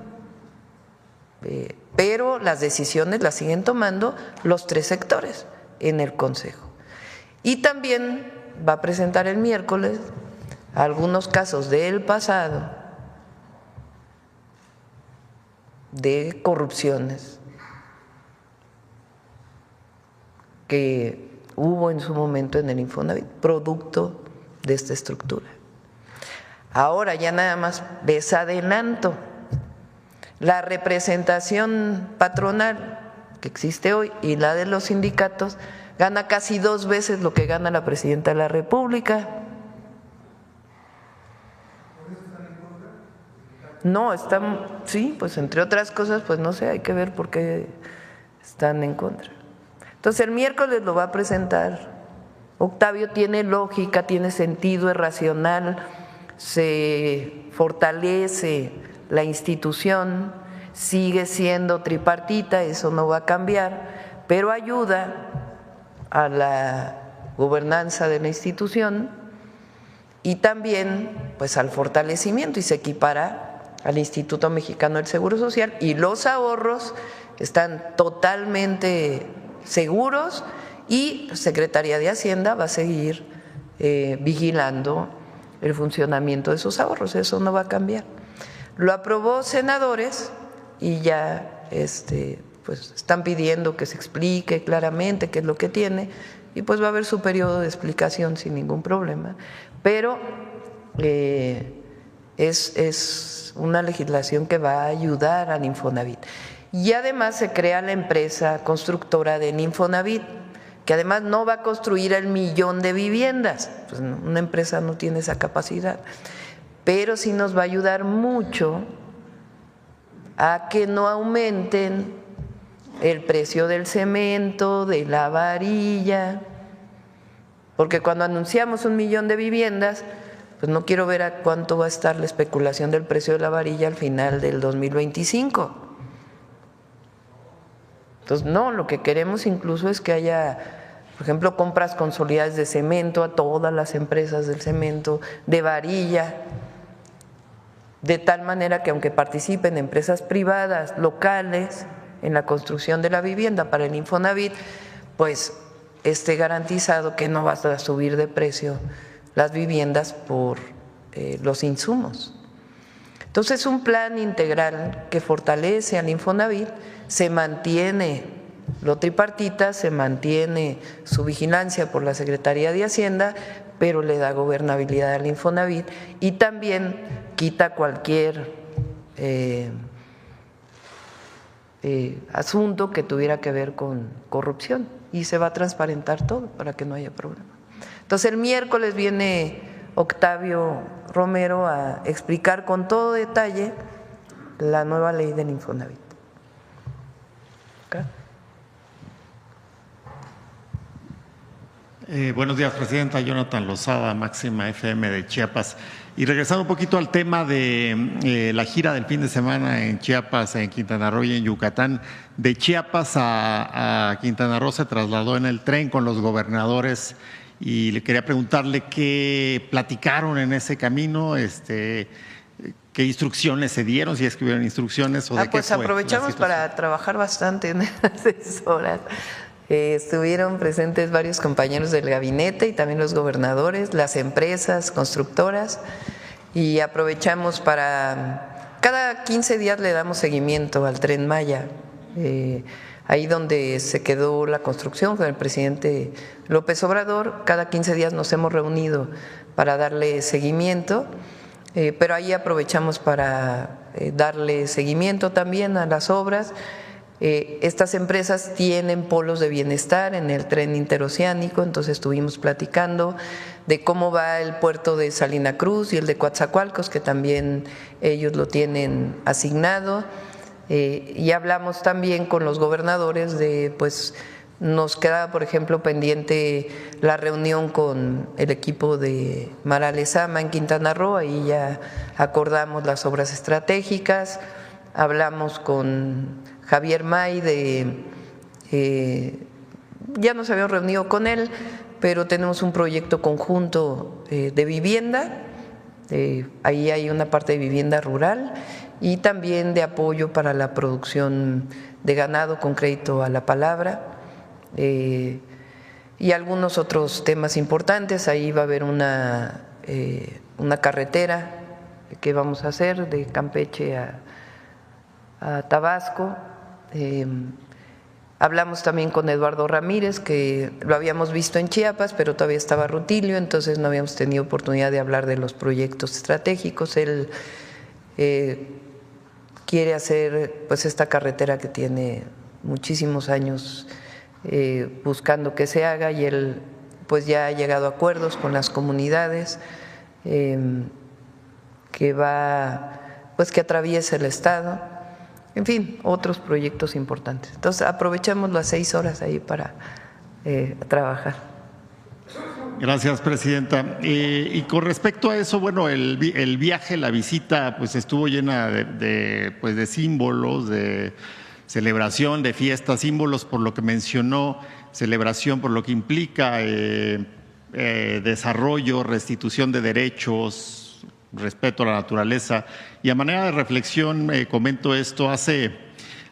pero las decisiones las siguen tomando los 3 sectores en el Consejo. Y también va a presentar el miércoles algunos casos del pasado de corrupciones que hubo en su momento en el Infonavit, producto de esta estructura. Ahora ya nada más ves adelanto. La representación patronal que existe hoy y la de los sindicatos gana casi 2 veces lo que gana la presidenta de la República. No, están, sí, pues entre otras cosas, pues no sé, hay que ver por qué están en contra. Entonces el miércoles lo va a presentar Octavio, tiene lógica, tiene sentido, es racional, se fortalece la institución, sigue siendo tripartita, eso no va a cambiar, pero ayuda a la gobernanza de la institución y también pues al fortalecimiento, y se equipara al Instituto Mexicano del Seguro Social, y los ahorros están totalmente seguros y la Secretaría de Hacienda va a seguir vigilando el funcionamiento de esos ahorros, eso no va a cambiar. Lo aprobó senadores y ya pues están pidiendo que se explique claramente qué es lo que tiene, y pues va a haber su periodo de explicación sin ningún problema, pero es una legislación que va a ayudar al Infonavit. Y además se crea la empresa constructora del Infonavit, que además no va a construir el 1,000,000 de viviendas, pues una empresa no tiene esa capacidad, pero sí nos va a ayudar mucho a que no aumenten el precio del cemento, de la varilla, porque cuando anunciamos 1,000,000 de viviendas, pues no quiero ver a cuánto va a estar la especulación del precio de la varilla al final del 2025. Entonces, no, lo que queremos incluso es que haya, por ejemplo, compras consolidadas de cemento a todas las empresas del cemento, de varilla, de tal manera que aunque participen empresas privadas, locales, en la construcción de la vivienda para el Infonavit, pues esté garantizado que no va a subir de precio las viviendas por los insumos. Entonces, un plan integral que fortalece al Infonavit, se mantiene lo tripartita, se mantiene su vigilancia por la Secretaría de Hacienda, pero le da gobernabilidad al Infonavit y también quita cualquier asunto que tuviera que ver con corrupción, y se va a transparentar todo para que no haya problema. Entonces el miércoles viene Octavio Romero a explicar con todo detalle la nueva ley del Infonavit. Buenos días, Presidenta. Jonathan Lozada, Máxima FM de Chiapas. Y regresando un poquito al tema de la gira del fin de semana en Chiapas, en Quintana Roo y en Yucatán. De Chiapas a Quintana Roo se trasladó en el tren con los gobernadores, y le quería preguntarle qué platicaron en ese camino, qué instrucciones se dieron, si escribieron instrucciones o de qué pues fue aprovechamos para trabajar bastante en esas horas. Estuvieron presentes varios compañeros del gabinete y también los gobernadores, las empresas constructoras, y aprovechamos para, cada 15 días le damos seguimiento al Tren Maya, ahí donde se quedó la construcción con el presidente López Obrador. Cada 15 días nos hemos reunido para darle seguimiento, pero ahí aprovechamos para darle seguimiento también a las obras. Estas empresas tienen polos de bienestar en el tren interoceánico, entonces estuvimos platicando de cómo va el puerto de Salina Cruz y el de Coatzacoalcos, que también ellos lo tienen asignado, y hablamos también con los gobernadores de, pues nos quedaba por ejemplo pendiente la reunión con el equipo de Mara Lezama en Quintana Roo, ahí ya acordamos las obras estratégicas. Hablamos con Javier May ya nos habíamos reunido con él, pero tenemos un proyecto conjunto de vivienda, ahí hay una parte de vivienda rural y también de apoyo para la producción de ganado con crédito a la palabra, y algunos otros temas importantes. Ahí va a haber una carretera que vamos a hacer de Campeche a Tabasco. Hablamos también con Eduardo Ramírez, que lo habíamos visto en Chiapas, pero todavía estaba Rutilio, entonces no habíamos tenido oportunidad de hablar de los proyectos estratégicos. Él quiere hacer pues esta carretera que tiene muchísimos años buscando que se haga, y él pues ya ha llegado a acuerdos con las comunidades que va pues que atraviesa el estado, en fin, otros proyectos importantes. Entonces aprovechamos las 6 horas ahí para trabajar. Gracias, presidenta. Y con respecto a eso, bueno, el viaje, la visita, pues estuvo llena de símbolos, de celebración, de fiestas, símbolos por lo que mencionó, celebración por lo que implica desarrollo, restitución de derechos, respeto a la naturaleza. Y a manera de reflexión comento esto: hacia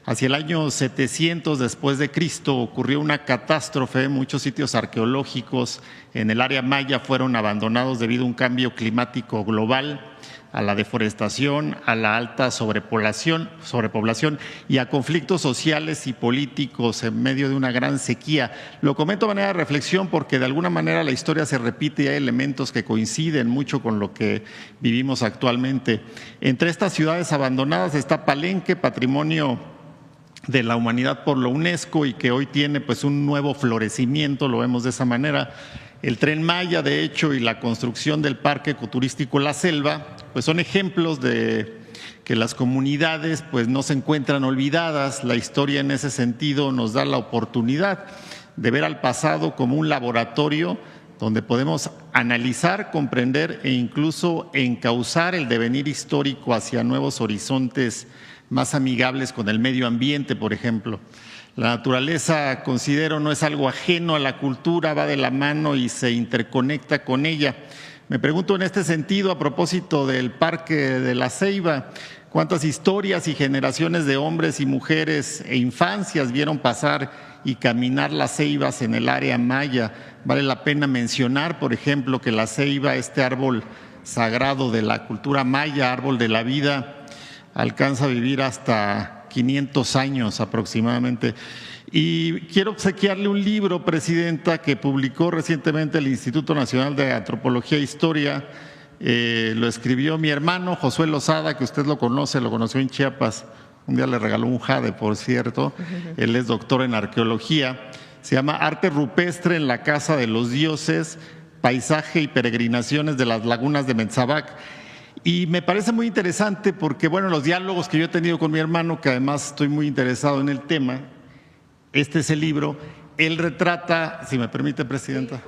el año 700 después de Cristo ocurrió una catástrofe. Muchos sitios arqueológicos en el área maya fueron abandonados debido a un cambio climático global, a la deforestación, a la alta sobrepoblación y a conflictos sociales y políticos en medio de una gran sequía. Lo comento de manera de reflexión porque de alguna manera la historia se repite y hay elementos que coinciden mucho con lo que vivimos actualmente. Entre estas ciudades abandonadas está Palenque, patrimonio de la humanidad por la UNESCO y que hoy tiene pues un nuevo florecimiento, lo vemos de esa manera. El Tren Maya, de hecho, y la construcción del Parque Ecoturístico La Selva, pues son ejemplos de que las comunidades pues no se encuentran olvidadas. La historia en ese sentido nos da la oportunidad de ver al pasado como un laboratorio donde podemos analizar, comprender e incluso encauzar el devenir histórico hacia nuevos horizontes más amigables con el medio ambiente, por ejemplo. La naturaleza, considero, no es algo ajeno a la cultura, va de la mano y se interconecta con ella. Me pregunto en este sentido, a propósito del Parque de la Ceiba, ¿cuántas historias y generaciones de hombres y mujeres e infancias vieron pasar y caminar las ceibas en el área maya? Vale la pena mencionar, por ejemplo, que la ceiba, este árbol sagrado de la cultura maya, árbol de la vida, alcanza a vivir hasta 500 años aproximadamente. Y quiero obsequiarle un libro, presidenta, que publicó recientemente el Instituto Nacional de Antropología e Historia. Lo escribió mi hermano Josué Lozada, que usted lo conoció en Chiapas. Un día le regaló un jade, por cierto. Él es doctor en arqueología. Se llama Arte Rupestre en la Casa de los Dioses, Paisaje y Peregrinaciones de las Lagunas de Metzabac. Y me parece muy interesante porque, bueno, los diálogos que yo he tenido con mi hermano, que además estoy muy interesado en el tema, este es el libro, él retrata, si me permite, presidenta.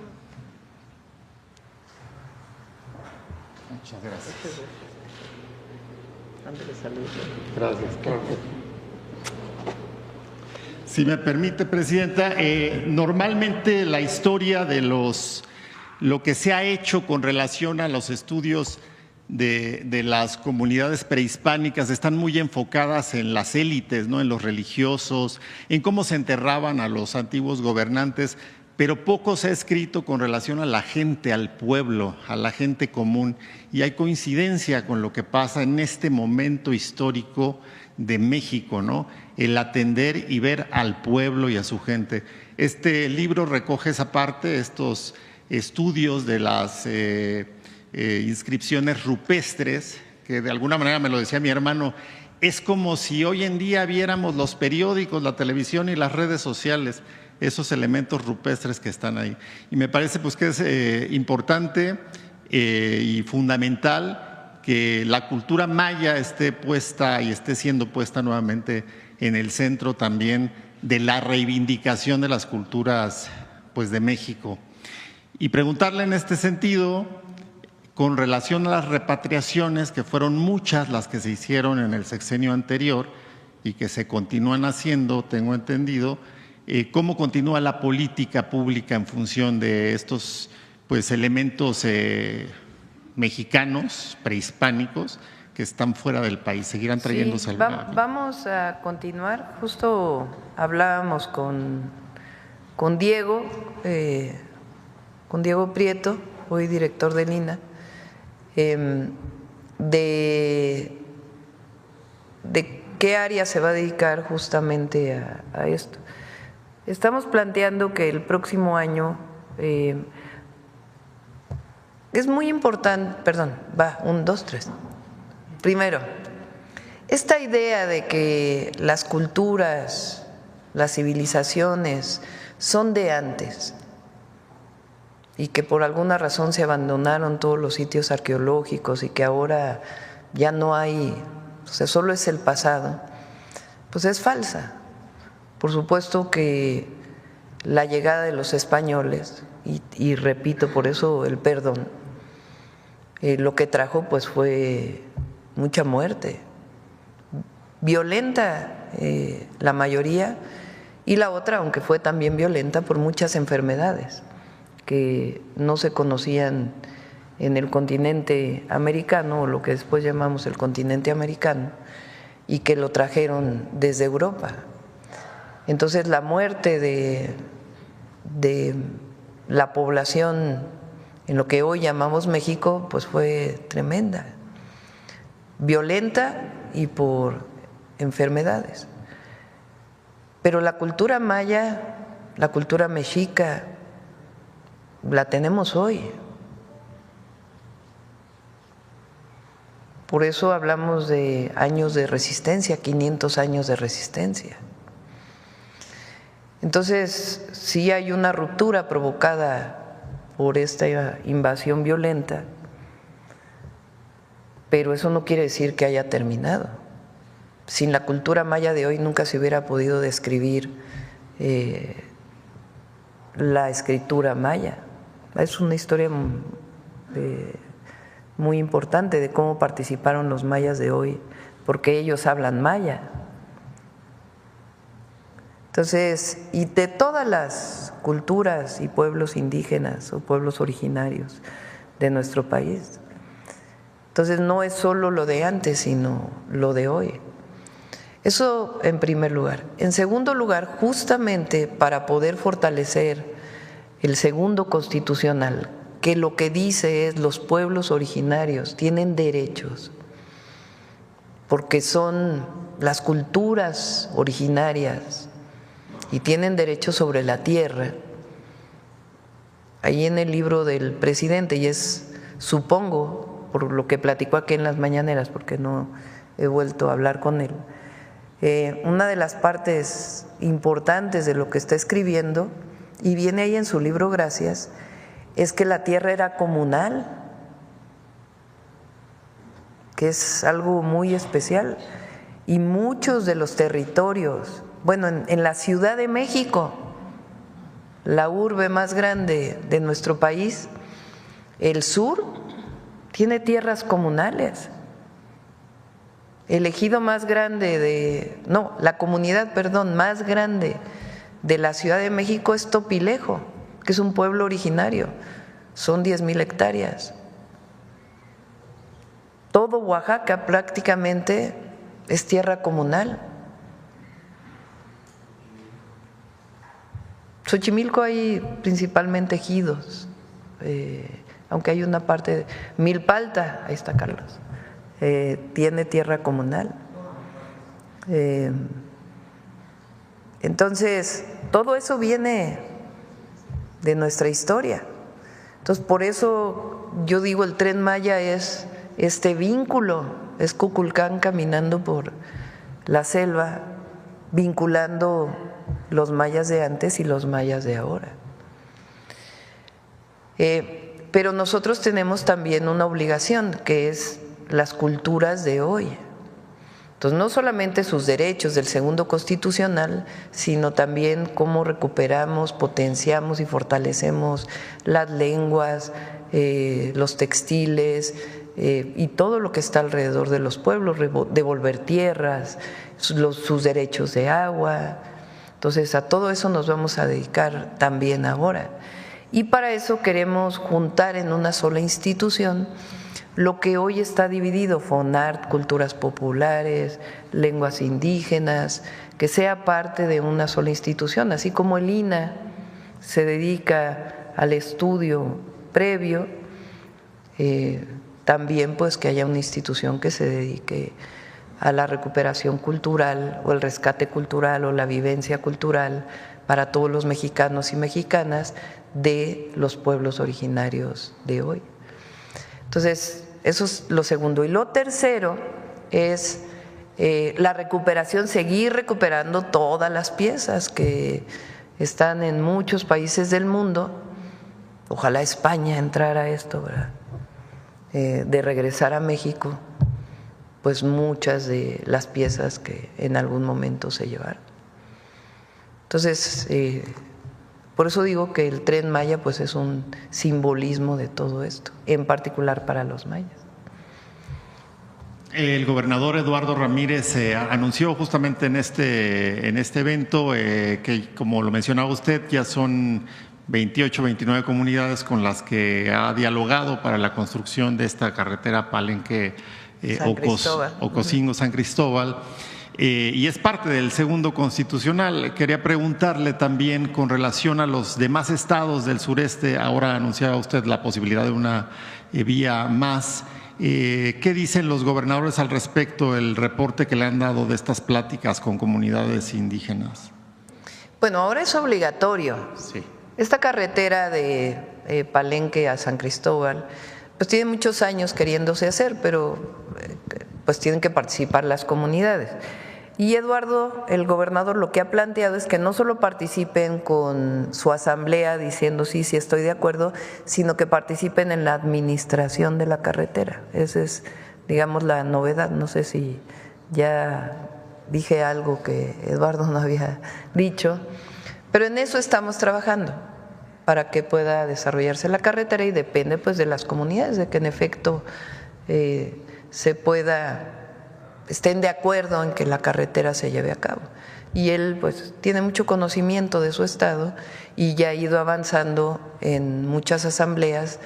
Muchas gracias. Gracias. Si me permite, presidenta, normalmente la historia de lo que se ha hecho con relación a los estudios de las comunidades prehispánicas están muy enfocadas en las élites, ¿no? En los religiosos, en cómo se enterraban a los antiguos gobernantes, pero poco se ha escrito con relación a la gente, al pueblo, a la gente común, y hay coincidencia con lo que pasa en este momento histórico de México, ¿no? El atender y ver al pueblo y a su gente. Este libro recoge esa parte, estos estudios de las inscripciones rupestres, que de alguna manera, me lo decía mi hermano, es como si hoy en día viéramos los periódicos, la televisión y las redes sociales, esos elementos rupestres que están ahí. Y me parece pues que es importante y fundamental que la cultura maya esté puesta y esté siendo puesta nuevamente en el centro también de la reivindicación de las culturas pues de México. Y preguntarle en este sentido, con relación a las repatriaciones, que fueron muchas las que se hicieron en el sexenio anterior y que se continúan haciendo, tengo entendido, ¿cómo continúa la política pública en función de estos pues, elementos mexicanos, prehispánicos, que están fuera del país? ¿Seguirán trayéndose sí, vamos a continuar. Justo hablábamos con Diego Prieto, hoy director del INAH, de qué área se va a dedicar justamente a esto. Estamos planteando que el próximo año es muy importante, Primero, esta idea de que las culturas, las civilizaciones son de antes y que por alguna razón se abandonaron todos los sitios arqueológicos y que ahora ya no hay, o sea, solo es el pasado, pues es falsa. Por supuesto que la llegada de los españoles, y repito, por eso el perdón, lo que trajo pues fue mucha muerte, violenta la mayoría, y la otra, aunque fue también violenta, por muchas enfermedades que no se conocían en el continente americano, o lo que después llamamos el continente americano, y que lo trajeron desde Europa. Entonces la muerte de la población en lo que hoy llamamos México, pues fue tremenda, violenta y por enfermedades. Pero la cultura maya, la cultura mexica, la tenemos hoy. Por eso hablamos de años de resistencia, 500 años de resistencia. Entonces, sí hay una ruptura provocada por esta invasión violenta, pero eso no quiere decir que haya terminado. Sin la cultura maya de hoy nunca se hubiera podido describir la escritura maya. Es una historia muy importante de cómo participaron los mayas de hoy, porque ellos hablan maya. Entonces, y de todas las culturas y pueblos indígenas o pueblos originarios de nuestro país. Entonces, no es solo lo de antes, sino lo de hoy. Eso en primer lugar. En segundo lugar, justamente para poder fortalecer el segundo constitucional, que lo que dice es los pueblos originarios tienen derechos, porque son las culturas originarias y tienen derechos sobre la tierra. Ahí en el libro del presidente, y es, supongo, por lo que platicó aquí en las mañaneras, porque no he vuelto a hablar con él, una de las partes importantes de lo que está escribiendo, y viene ahí en su libro Gracias, es que la tierra era comunal, que es algo muy especial, y muchos de los territorios, bueno, en la Ciudad de México, la urbe más grande de nuestro país, el sur tiene tierras comunales. El ejido más grande la comunidad más grande de la Ciudad de México es Topilejo, que es un pueblo originario, son 10,000 hectáreas. Todo Oaxaca prácticamente es tierra comunal. Xochimilco hay principalmente ejidos, aunque hay una parte de Milpalta, ahí está Carlos, tiene tierra comunal. Entonces, todo eso viene de nuestra historia. Entonces, por eso yo digo el Tren Maya es este vínculo, es Kukulcán caminando por la selva, vinculando los mayas de antes y los mayas de ahora. Pero nosotros tenemos también una obligación, que es las culturas de hoy. Entonces, no solamente sus derechos del segundo constitucional, sino también cómo recuperamos, potenciamos y fortalecemos las lenguas, los textiles y todo lo que está alrededor de los pueblos, devolver tierras, sus derechos de agua. Entonces, a todo eso nos vamos a dedicar también ahora. Y para eso queremos juntar en una sola institución lo que hoy está dividido, FONART, culturas populares, lenguas indígenas, que sea parte de una sola institución, así como el INAH se dedica al estudio previo, también pues que haya una institución que se dedique a la recuperación cultural o el rescate cultural o la vivencia cultural para todos los mexicanos y mexicanas de los pueblos originarios de hoy. Entonces, eso es lo segundo. Y lo tercero es la recuperación, seguir recuperando todas las piezas que están en muchos países del mundo. Ojalá España entrara a esto, ¿verdad? De regresar a México, pues muchas de las piezas que en algún momento se llevaron. Entonces, por eso digo que el Tren Maya pues es un simbolismo de todo esto, en particular para los mayas. El gobernador Eduardo Ramírez anunció justamente en este evento que, como lo mencionaba usted, ya son 28, 29 comunidades con las que ha dialogado para la construcción de esta carretera Palenque Ocosingo-San Cristóbal. Y es parte del segundo constitucional. Quería preguntarle también con relación a los demás estados del sureste. Ahora anunciaba usted la posibilidad de una vía más. ¿Qué dicen los gobernadores al respecto, el reporte que le han dado de estas pláticas con comunidades indígenas? Bueno, ahora es obligatorio. Sí. Esta carretera de Palenque a San Cristóbal, pues tiene muchos años queriéndose hacer, pero pues tienen que participar las comunidades. Y Eduardo, el gobernador, lo que ha planteado es que no solo participen con su asamblea diciendo sí, sí estoy de acuerdo, sino que participen en la administración de la carretera. Esa es, digamos, la novedad. No sé si ya dije algo que Eduardo no había dicho, pero en eso estamos trabajando para que pueda desarrollarse la carretera y depende pues de las comunidades, de que en efecto estén de acuerdo en que la carretera se lleve a cabo. Y él pues tiene mucho conocimiento de su estado y ya ha ido avanzando en muchas asambleas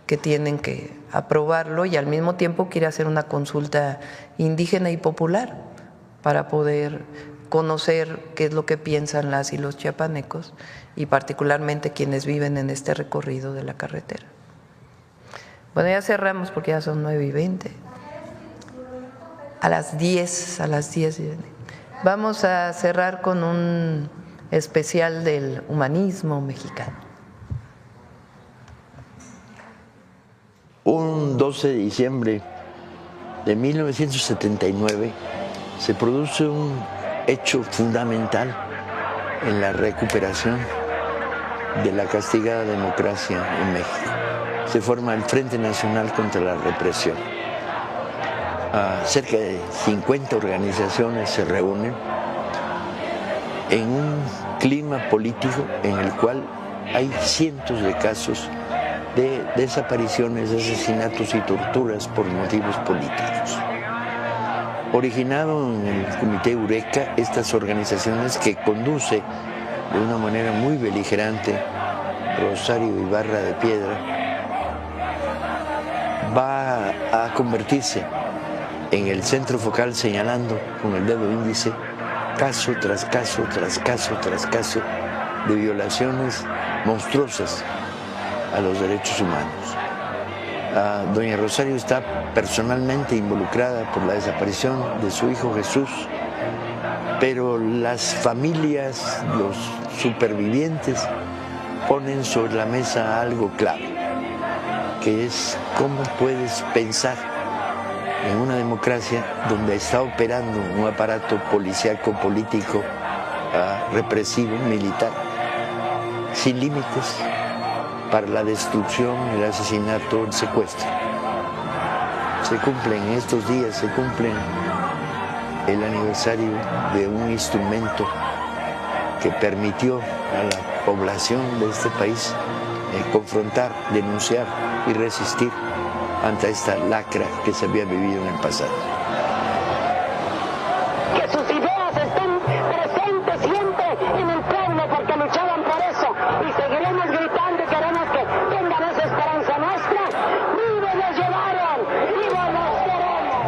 que tienen que aprobarlo y al mismo tiempo quiere hacer una consulta indígena y popular para poder conocer qué es lo que piensan las y los chiapanecos y particularmente quienes viven en este recorrido de la carretera. Bueno, ya cerramos porque ya son 9:20. A las 10. Vamos a cerrar con un especial del humanismo mexicano. Un 12 de diciembre de 1979 se produce un hecho fundamental en la recuperación de la castigada democracia en México. Se forma el Frente Nacional contra la Represión. Cerca de 50 organizaciones se reúnen en un clima político en el cual hay cientos de casos de desapariciones, asesinatos y torturas por motivos políticos. Originado en el Comité Eureka, estas organizaciones que conduce de una manera muy beligerante Rosario Ibarra de Piedra, va a convertirse en el centro focal señalando con el dedo índice caso tras caso, tras caso, tras caso de violaciones monstruosas a los derechos humanos. Doña Rosario está personalmente involucrada por la desaparición de su hijo Jesús, pero las familias, los supervivientes, ponen sobre la mesa algo clave, que es cómo puedes pensar en una democracia donde está operando un aparato policíaco, político, represivo, militar, sin límites, para la destrucción, el asesinato, el secuestro. Se cumplen estos días, se cumplen el aniversario de un instrumento que permitió a la población de este país confrontar, denunciar y resistir ante esta lacra que se había vivido en el pasado. Que sus ideas estén presentes siempre en el pueblo, porque luchaban por eso, y seguiremos gritando y queremos que tengan esa esperanza nuestra. ¡Vivos los llevaron! ¡Vivos los queremos!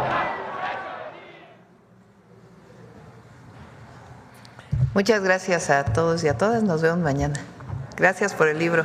Muchas gracias a todos y a todas. Nos vemos mañana. Gracias por el libro.